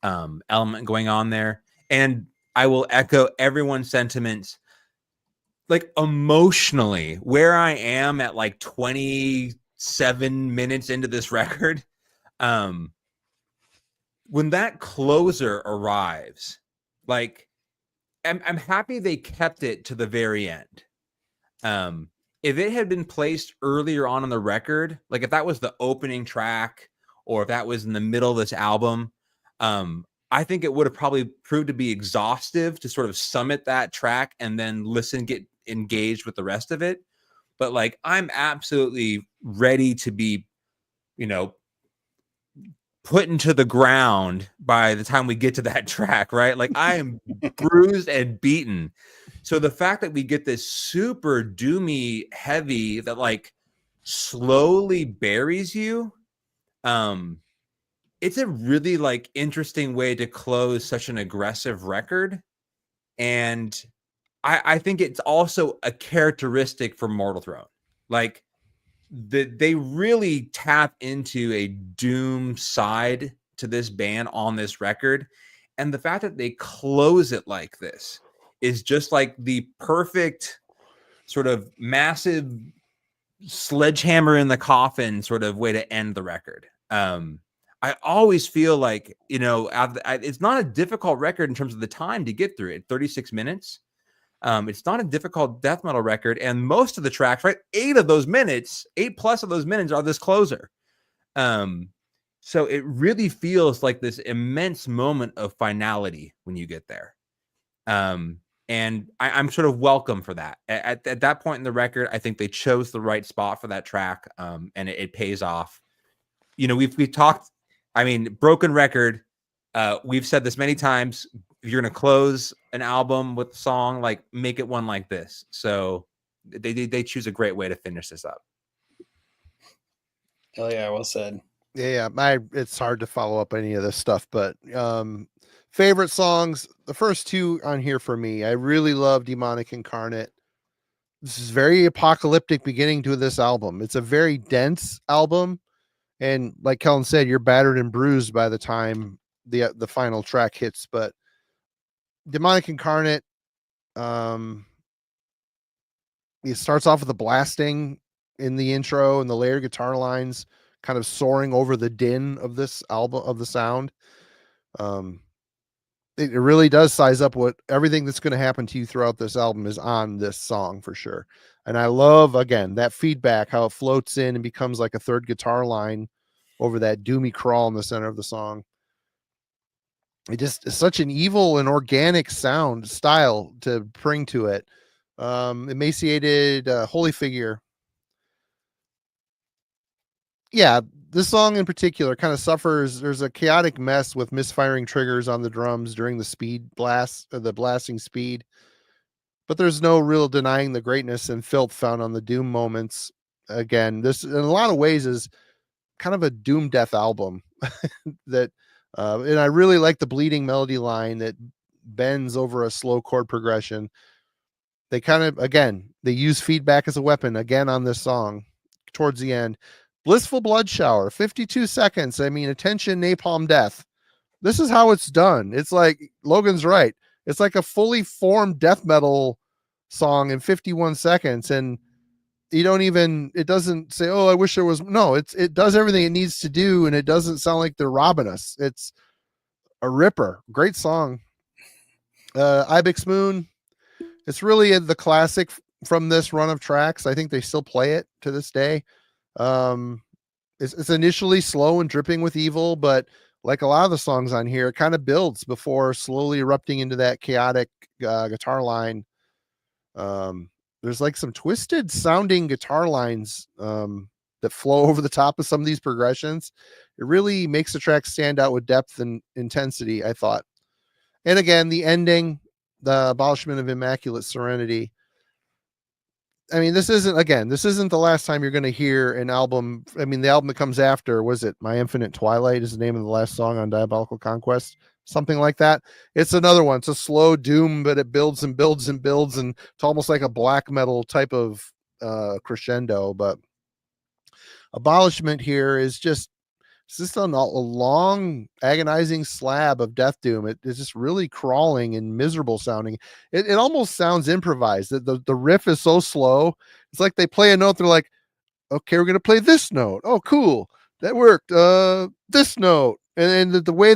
element going on there. And I will echo everyone's sentiments, like emotionally, where I am at like 27 minutes into this record. When that closer arrives, like I'm happy they kept it to the very end. If it had been placed earlier on the record, like if that was the opening track or if that was in the middle of this album, I think it would have probably proved to be exhaustive to sort of summit that track and then get engaged with the rest of it. But like, I'm absolutely ready to be, put into the ground by the time we get to that track, right? Like, I am bruised and beaten. So the fact that we get this super doomy heavy that like slowly buries you, it's a really like interesting way to close such an aggressive record. And I think it's also a characteristic for Mortal Throne. Like, they really tap into a doom side to this band on this record. And the fact that they close it like this is just like the perfect sort of massive sledgehammer in the coffin sort of way to end the record. I always feel like, it's not a difficult record in terms of the time to get through it. 36 minutes. It's not a difficult death metal record, and most of the tracks, right, 8+ of those minutes are this closer. So it really feels like this immense moment of finality when you get there. And I'm sort of welcome for that. At that point in the record, I think they chose the right spot for that track, and it pays off. We've talked. I mean, broken record. We've said this many times. If you're going to close an album with a song, like, make it one like this. So they choose a great way to finish this up. Hell yeah, well said. Yeah, it's hard to follow up any of this stuff, but favorite songs, the first two on here for me. I really love Demonic Incarnate. This is very apocalyptic beginning to this album. It's a very dense album, and like Kellen said, you're battered and bruised by the time the final track hits. But Demonic Incarnate, it starts off with the blasting in the intro and the layered guitar lines kind of soaring over the din of this album, of the sound. It really does size up what everything that's going to happen to you throughout this album is on this song for sure. And I love, again, that feedback, how it floats in and becomes like a third guitar line over that doomy crawl in the center of the song. It just is such an evil and organic sound style to bring to it. Emaciated Holy Figure. Yeah, this song in particular kind of suffers. There's a chaotic mess with misfiring triggers on the drums during the speed blast, the blasting speed. But there's no real denying the greatness and filth found on the doom moments. Again, this in a lot of ways is kind of a doom death album that. And I really like the bleeding melody line that bends over a slow chord progression. They kind of, again, they use feedback as a weapon again on this song towards the end. Blissful Blood Shower, 52 seconds. I mean, attention, napalm death. This is how it's done. It's like, Logan's right. It's like a fully formed death metal song in 51 seconds. And it doesn't say, oh, I wish there was, no, it does everything it needs to do. And it doesn't sound like they're robbing us. It's a ripper. Great song. Ibex Moon. It's really the classic from this run of tracks. I think they still play it to this day. It's initially slow and dripping with evil, but like a lot of the songs on here, it kind of builds before slowly erupting into that chaotic guitar line. There's like some twisted sounding guitar lines that flow over the top of some of these progressions. It really makes the track stand out with depth and intensity, I thought. And again, the ending, the abolishment of immaculate serenity. I mean, this isn't the last time you're going to hear an album. I mean, the album that comes after, was it My Infinite Twilight is the name of the last song on Diabolical Conquest? Something like that. It's another one. It's a slow doom, but it builds and builds and builds, and it's almost like a black metal type of crescendo. But Abolishment here is just, it's just a long, agonizing slab of death doom. It is just really crawling and miserable sounding. It almost sounds improvised. The riff is so slow. It's like they play a note. They're like, okay, we're going to play this note. Oh, cool. That worked. This note. And the way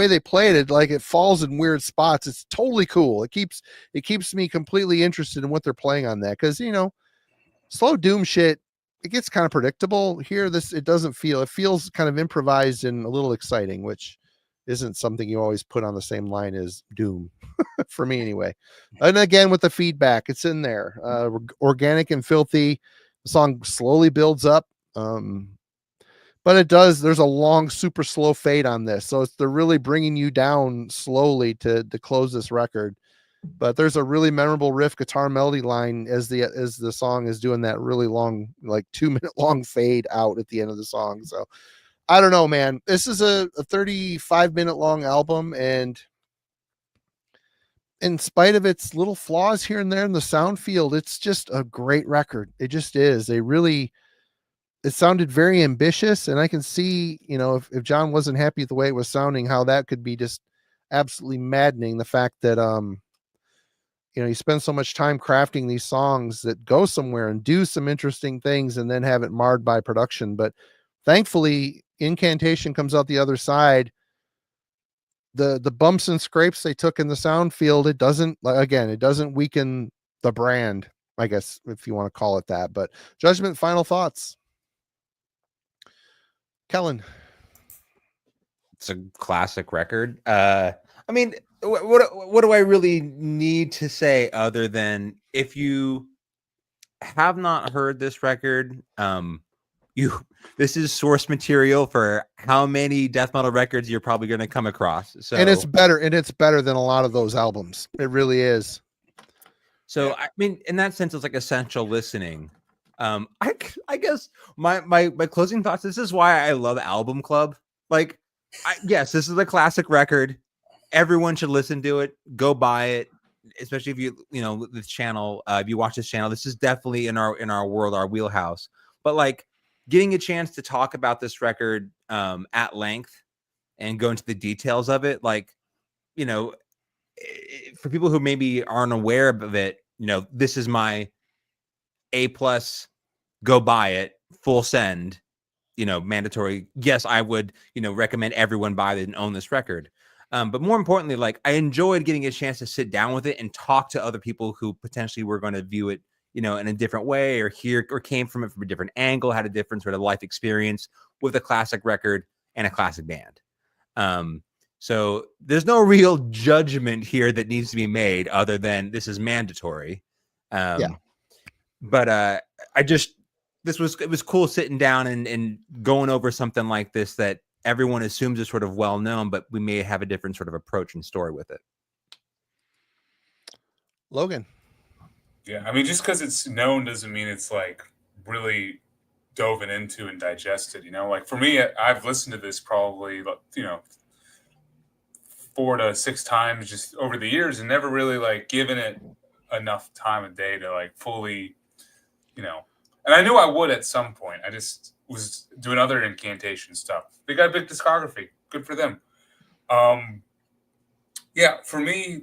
they played it, like it falls in weird spots. It's totally cool. It keeps me completely interested in what they're playing on that. Cause slow doom shit, it gets kind of predictable here. It feels kind of improvised and a little exciting, which isn't something you always put on the same line as doom for me anyway. And again, with the feedback, it's in there, organic and filthy. The song slowly builds up. But there's a long, super slow fade on this. So they're really bringing you down slowly to close this record. But there's a really memorable riff guitar melody line as the song is doing that really long, like 2-minute long fade out at the end of the song. So I don't know, man. This is a 35-minute long album, and in spite of its little flaws here and there in the sound field, it's just a great record. It just is. It sounded very ambitious, and I can see, if John wasn't happy with the way it was sounding, how that could be just absolutely maddening. The fact that you spend so much time crafting these songs that go somewhere and do some interesting things and then have it marred by production. But thankfully, Incantation comes out the other side. The bumps and scrapes they took in the sound field, it doesn't weaken the brand, I guess, if you want to call it that. But Judgment, final thoughts. Kellen. It's a classic record. I mean, what do I really need to say other than, if you have not heard this record, this is source material for how many death metal records you're probably going to come across. So, and it's better than a lot of those albums. It really is. So, I mean, in that sense, it's like essential listening. I guess my closing thoughts. This is why I love Album Club. Like, yes, this is a classic record. Everyone should listen to it. Go buy it, especially if this channel. If you watch this channel, this is definitely in our world, our wheelhouse. But like, getting a chance to talk about this record at length and go into the details of it, like, for people who maybe aren't aware of it, this is my A+. Go buy it, full send. Mandatory. Yes, I would, recommend everyone buy it and own this record. But more importantly, like, I enjoyed getting a chance to sit down with it and talk to other people who potentially were going to view it, in a different way, or came from it from a different angle, had a different sort of life experience with a classic record and a classic band. So there's no real judgment here that needs to be made other than this is mandatory. But it was cool sitting down and going over something like this that everyone assumes is sort of well known, but we may have a different sort of approach and story with it. Logan. Yeah, I mean, just because it's known doesn't mean it's like really dove into and digested. Like for me, I've listened to this probably 4 to 6 times just over the years, and never really like given it enough time of day to like fully, And I knew I would at some point. I just was doing other Incantation stuff. They got a big discography. Good for them. Yeah, for me,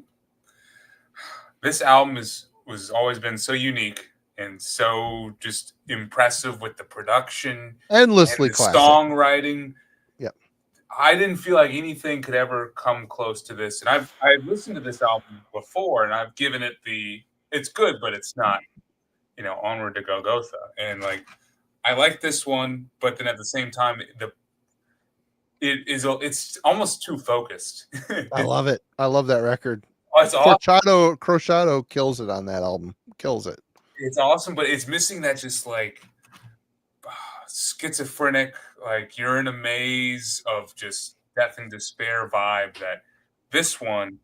this album was always been so unique and so just impressive with the production, endlessly and the classic songwriting. Yep. I didn't feel like anything could ever come close to this. And I've listened to this album before, and I've given it it's good, but it's not, onward to Gogoltha. And like, I like this one, but then at the same time, it's almost too focused. I love it. I love that record. It's awesome. Crociato kills it on that album. Kills it. It's awesome, but it's missing that just like schizophrenic, like you're in a maze of just death and despair vibe that this one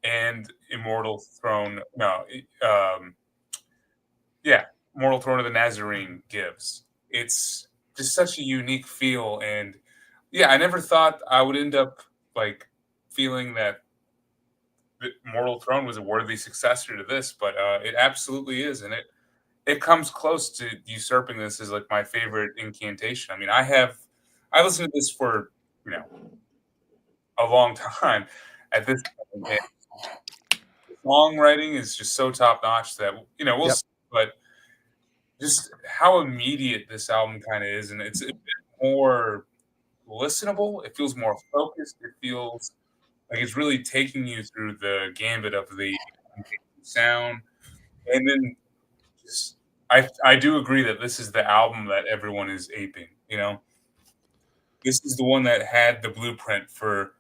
and Immortal Throne, Immortal Throne of the Nazarene gives. It's just such a unique feel, and I never thought I would end up like feeling that Mortal Throne was a worthy successor to this, but it absolutely is, and it comes close to usurping this as like my favorite incantation. I mean, I listened to this for a long time. At this point, songwriting is just so top notch that we'll see, but just how immediate this album kind of is, and it's a bit more listenable. It feels more focused. It feels like it's really taking you through the gambit of the sound. And then I do agree that this is the album that everyone is aping. This is the one that had the blueprint for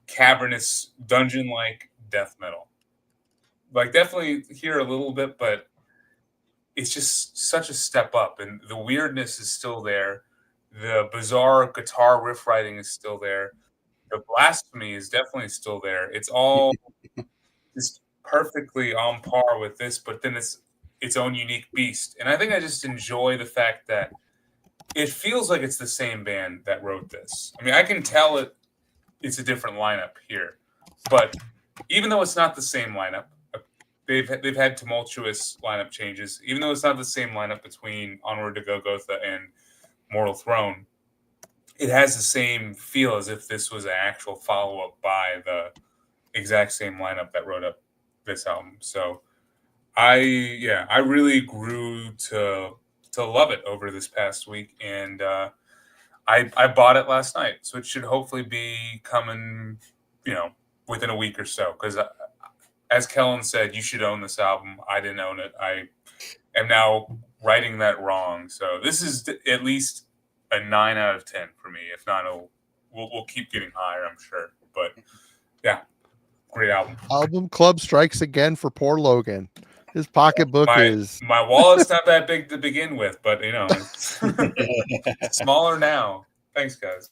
cavernous, dungeon-like death metal. Like, definitely hear a little bit, but it's just such a step up. And the weirdness is still there. The bizarre guitar riff writing is still there. The blasphemy is definitely still there. It's all just perfectly on par with this, but then it's its own unique beast. And I think I just enjoy the fact that it feels like it's the same band that wrote this. I mean, I can tell it's a different lineup here, but even though it's not the same lineup, they've had tumultuous lineup changes. Even though it's not the same lineup between Onward to Gogoltha and Mortal Throne, it has the same feel as if this was an actual follow-up by the exact same lineup that wrote up this album. So I really grew to love it over this past week, and I bought it last night, so it should hopefully be coming, within a week or so. Because as Kellen said, you should own this album. I didn't own it. I am now righting that wrong. So this is at least a 9 out of 10 for me. If not, we'll keep getting higher, I'm sure. But yeah, great album. Album club strikes again for poor Logan. His pocketbook is my wallet's not that big to begin with, but it's smaller now. Thanks, guys.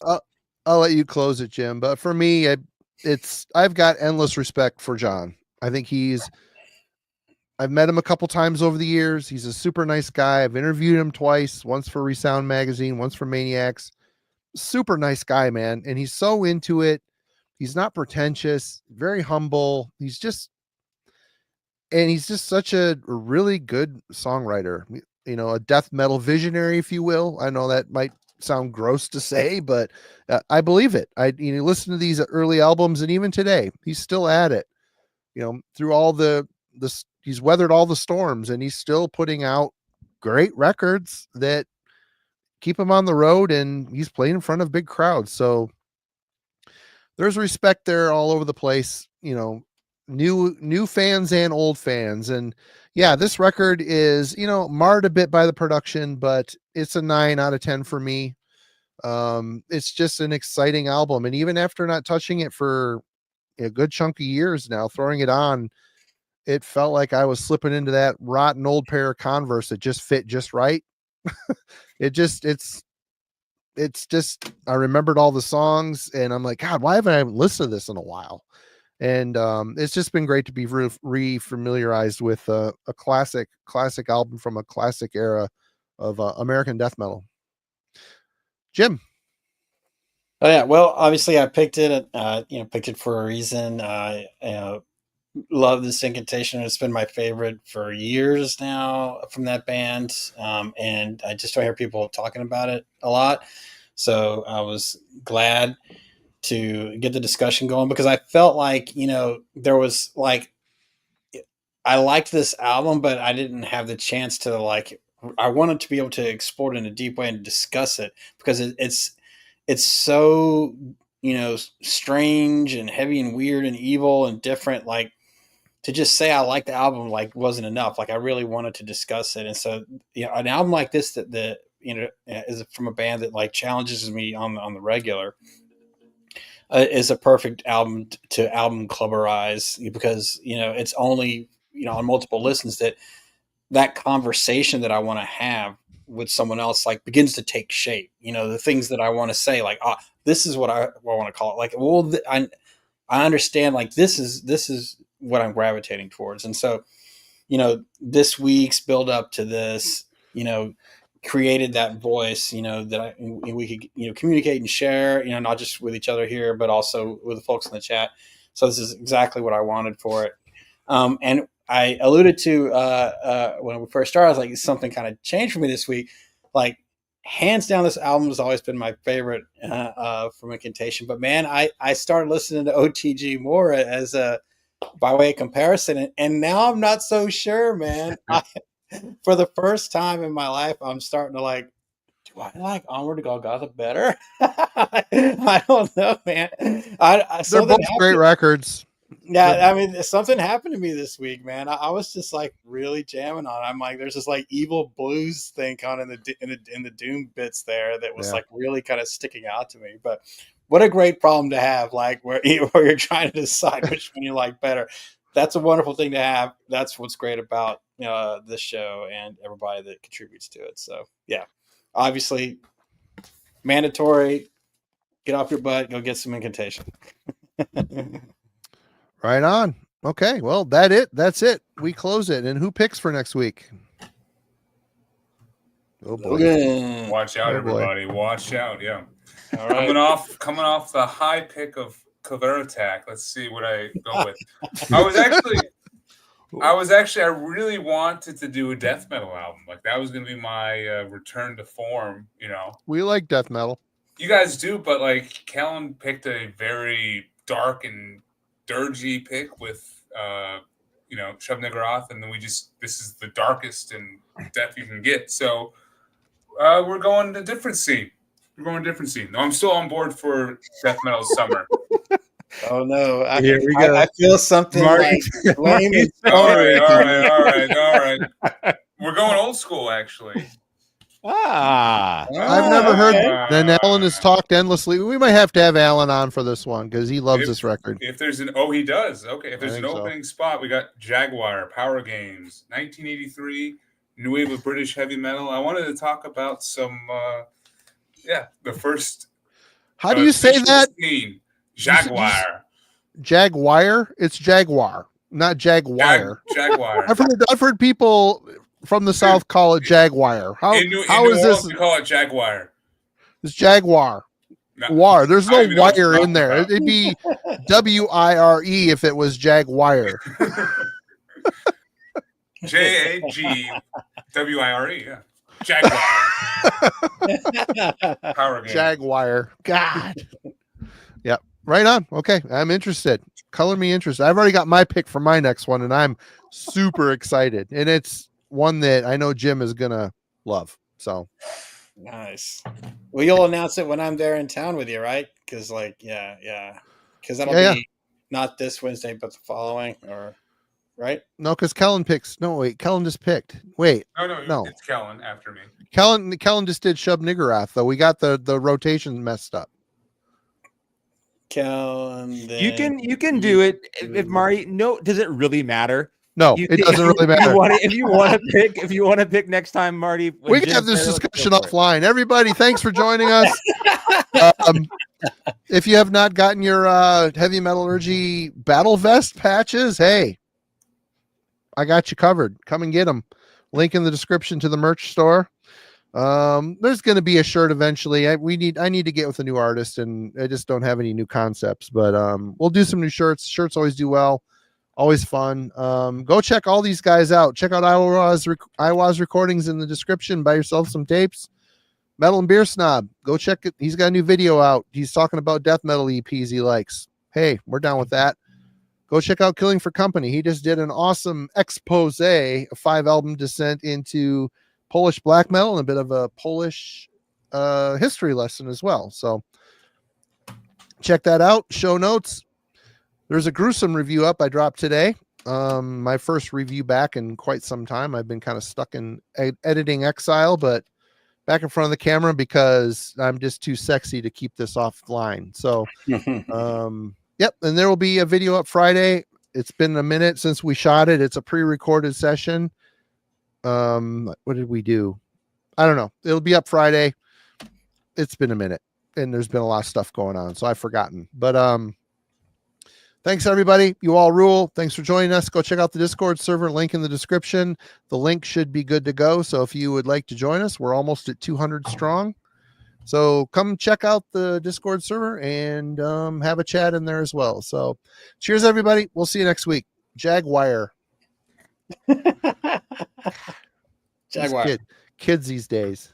I'll let you close it, Jim. But for me, I've got endless respect for John. I think I've met him a couple times over the years. He's a super nice guy. I've interviewed him twice, once for Resound Magazine, once for Maniacs. Super nice guy, man. And he's so into it. He's not pretentious, very humble. He's just such a really good songwriter, a death metal visionary, if you will. I know that might sound gross to say, but I believe it. Listen to these early albums, and even today, he's still at it. Through all he's weathered all the storms, and he's still putting out great records that keep him on the road, and he's playing in front of big crowds. So there's respect there all over the place, new fans and old fans. And yeah, this record is, marred a bit by the production, but it's a 9 out of 10 for me. It's just an exciting album. And even after not touching it for a good chunk of years now, throwing it on, it felt like I was slipping into that rotten old pair of Converse that just fit just right. It's just, I remembered all the songs, and I'm like, God, why haven't I listened to this in a while? And it's just been great to be re-familiarized with a classic album from a classic era of American death metal. Jim. Oh yeah, well, obviously I picked it. Picked it for a reason. Love this Incantation. It's been my favorite for years now from that band, and I just don't hear people talking about it a lot. So I was glad to get the discussion going, because I felt like there was like, I liked this album, but I didn't have the chance to I wanted to be able to explore it in a deep way and discuss it, because it's so strange and heavy and weird and evil and different. Like, to just say I like the album wasn't enough. Like, I really wanted to discuss it. And so an album like this that is from a band that challenges me on the regular is a perfect album to album clubberize, because it's only on multiple listens that conversation that I want to have with someone else like begins to take shape. The things that I want to say, like, this is what I want to call it. Like, well, I understand, like, this is what I'm gravitating towards. And so, this week's build up to this, created that voice, that we could, communicate and share, not just with each other here, but also with the folks in the chat. So this is exactly what I wanted for it. And I alluded to when we first started, I was like, something kind of changed for me this week. Like, hands down, this album has always been my favorite from Incantation. But man, I started listening to OTG more as by way of comparison, and now I'm not so sure, man. For the first time in my life, I'm starting to like, do I like Onward to Golgotha better? I don't know, man. They're both great records. Yeah, I mean, something happened to me this week, man. I was just like really jamming on it. I'm like, there's this like evil blues thing on in the Doom bits there that was like really kind of sticking out to me. But what a great problem to have, like where you're trying to decide which one you like better. That's a wonderful thing to have. That's what's great about this show and everybody that contributes to it. So yeah, obviously mandatory. Get off your butt, go get some Incantation. Right on. Okay, well, that's it. We close it. And who picks for next week? Oh boy. Okay. Watch out, Oh, boy. everybody. Watch out. Yeah. All right. Coming off the high pick of Cover Attack. Let's see what I go with. I really wanted to do a death metal album. Like, that was going to be my return to form, We like death metal. You guys do, but like Kellen picked a very dark and dirgy pick with Shub Niggurath, and then this is the darkest and death you can get. So we're going a different scene. No, I'm still on board for death metal summer. Oh no! Here we go. I feel something like lame. All right. We're going old school, actually. I've never heard. Then Alan has talked endlessly. We might have to have Alan on for this one because he loves this record. If there's he does. Okay, if there's an opening spot, we got Jaguar, Power Games, 1983, new wave of British heavy metal. I wanted to talk about some, the first. How do you say that? Scene. Jaguar. Jaguar. It's Jaguar, not Jaguar. Jaguar. I've heard people from the South call it Jaguar. How is this? We call it Jaguar. It's Jaguar. War. There's no wire in there. It'd be WIRE if it was Jaguar. JAGWIRE. Yeah. Jaguar. Power game. Jaguar. God. Yep. Right on. Okay. I'm interested. Color me interested. I've already got my pick for my next one, and I'm super excited. And it's one that I know Jim is gonna love. So nice. Well, you'll announce it when I'm there in town with you, right? Because because that'll be not this Wednesday, but the following, or right? No, because Kellen picks. No, wait. Kellen just picked. Wait. No. It's Kellen after me. Kellen just did Shub Niggurath, though. We got the rotation messed up. Kellen, you can do it if Marty. No, does it really matter? No, it doesn't really matter. If you want to pick next time, Marty, we can have this discussion offline. Everybody, thanks for joining us. If you have not gotten your heavy metallurgy battle vest patches, hey, I got you covered. Come and get them. Link in the description to the merch store. There's going to be a shirt eventually. I need to get with a new artist, and I just don't have any new concepts. But we'll do some new shirts. Shirts always do well. Always fun. Go check all these guys out. Check out Eihwaz Recordings in the description. Buy yourself some tapes. Metal and Beer Snob. Go check it. He's got a new video out. He's talking about death metal EPs he likes. Hey, we're down with that. Go check out Killing for Company. He just did an awesome expose, a 5-album descent into Polish black metal and a bit of a Polish history lesson as well. So check that out. Show notes. There's a gruesome review up I dropped today. My first review back in quite some time. I've been kind of stuck in editing exile, but back in front of the camera because I'm just too sexy to keep this offline. So, yep. And there will be a video up Friday. It's been a minute since we shot it. It's a pre-recorded session. What did we do? I don't know. It'll be up Friday. It's been a minute and there's been a lot of stuff going on, so I've forgotten. But thanks everybody. You all rule. Thanks for joining us. Go check out the Discord server, link in the description. The link should be good to go. So if you would like to join us, we're almost at 200 strong. So come check out the Discord server and have a chat in there as well. So cheers everybody. We'll see you next week. Jaguar. Jaguar. Kids these days.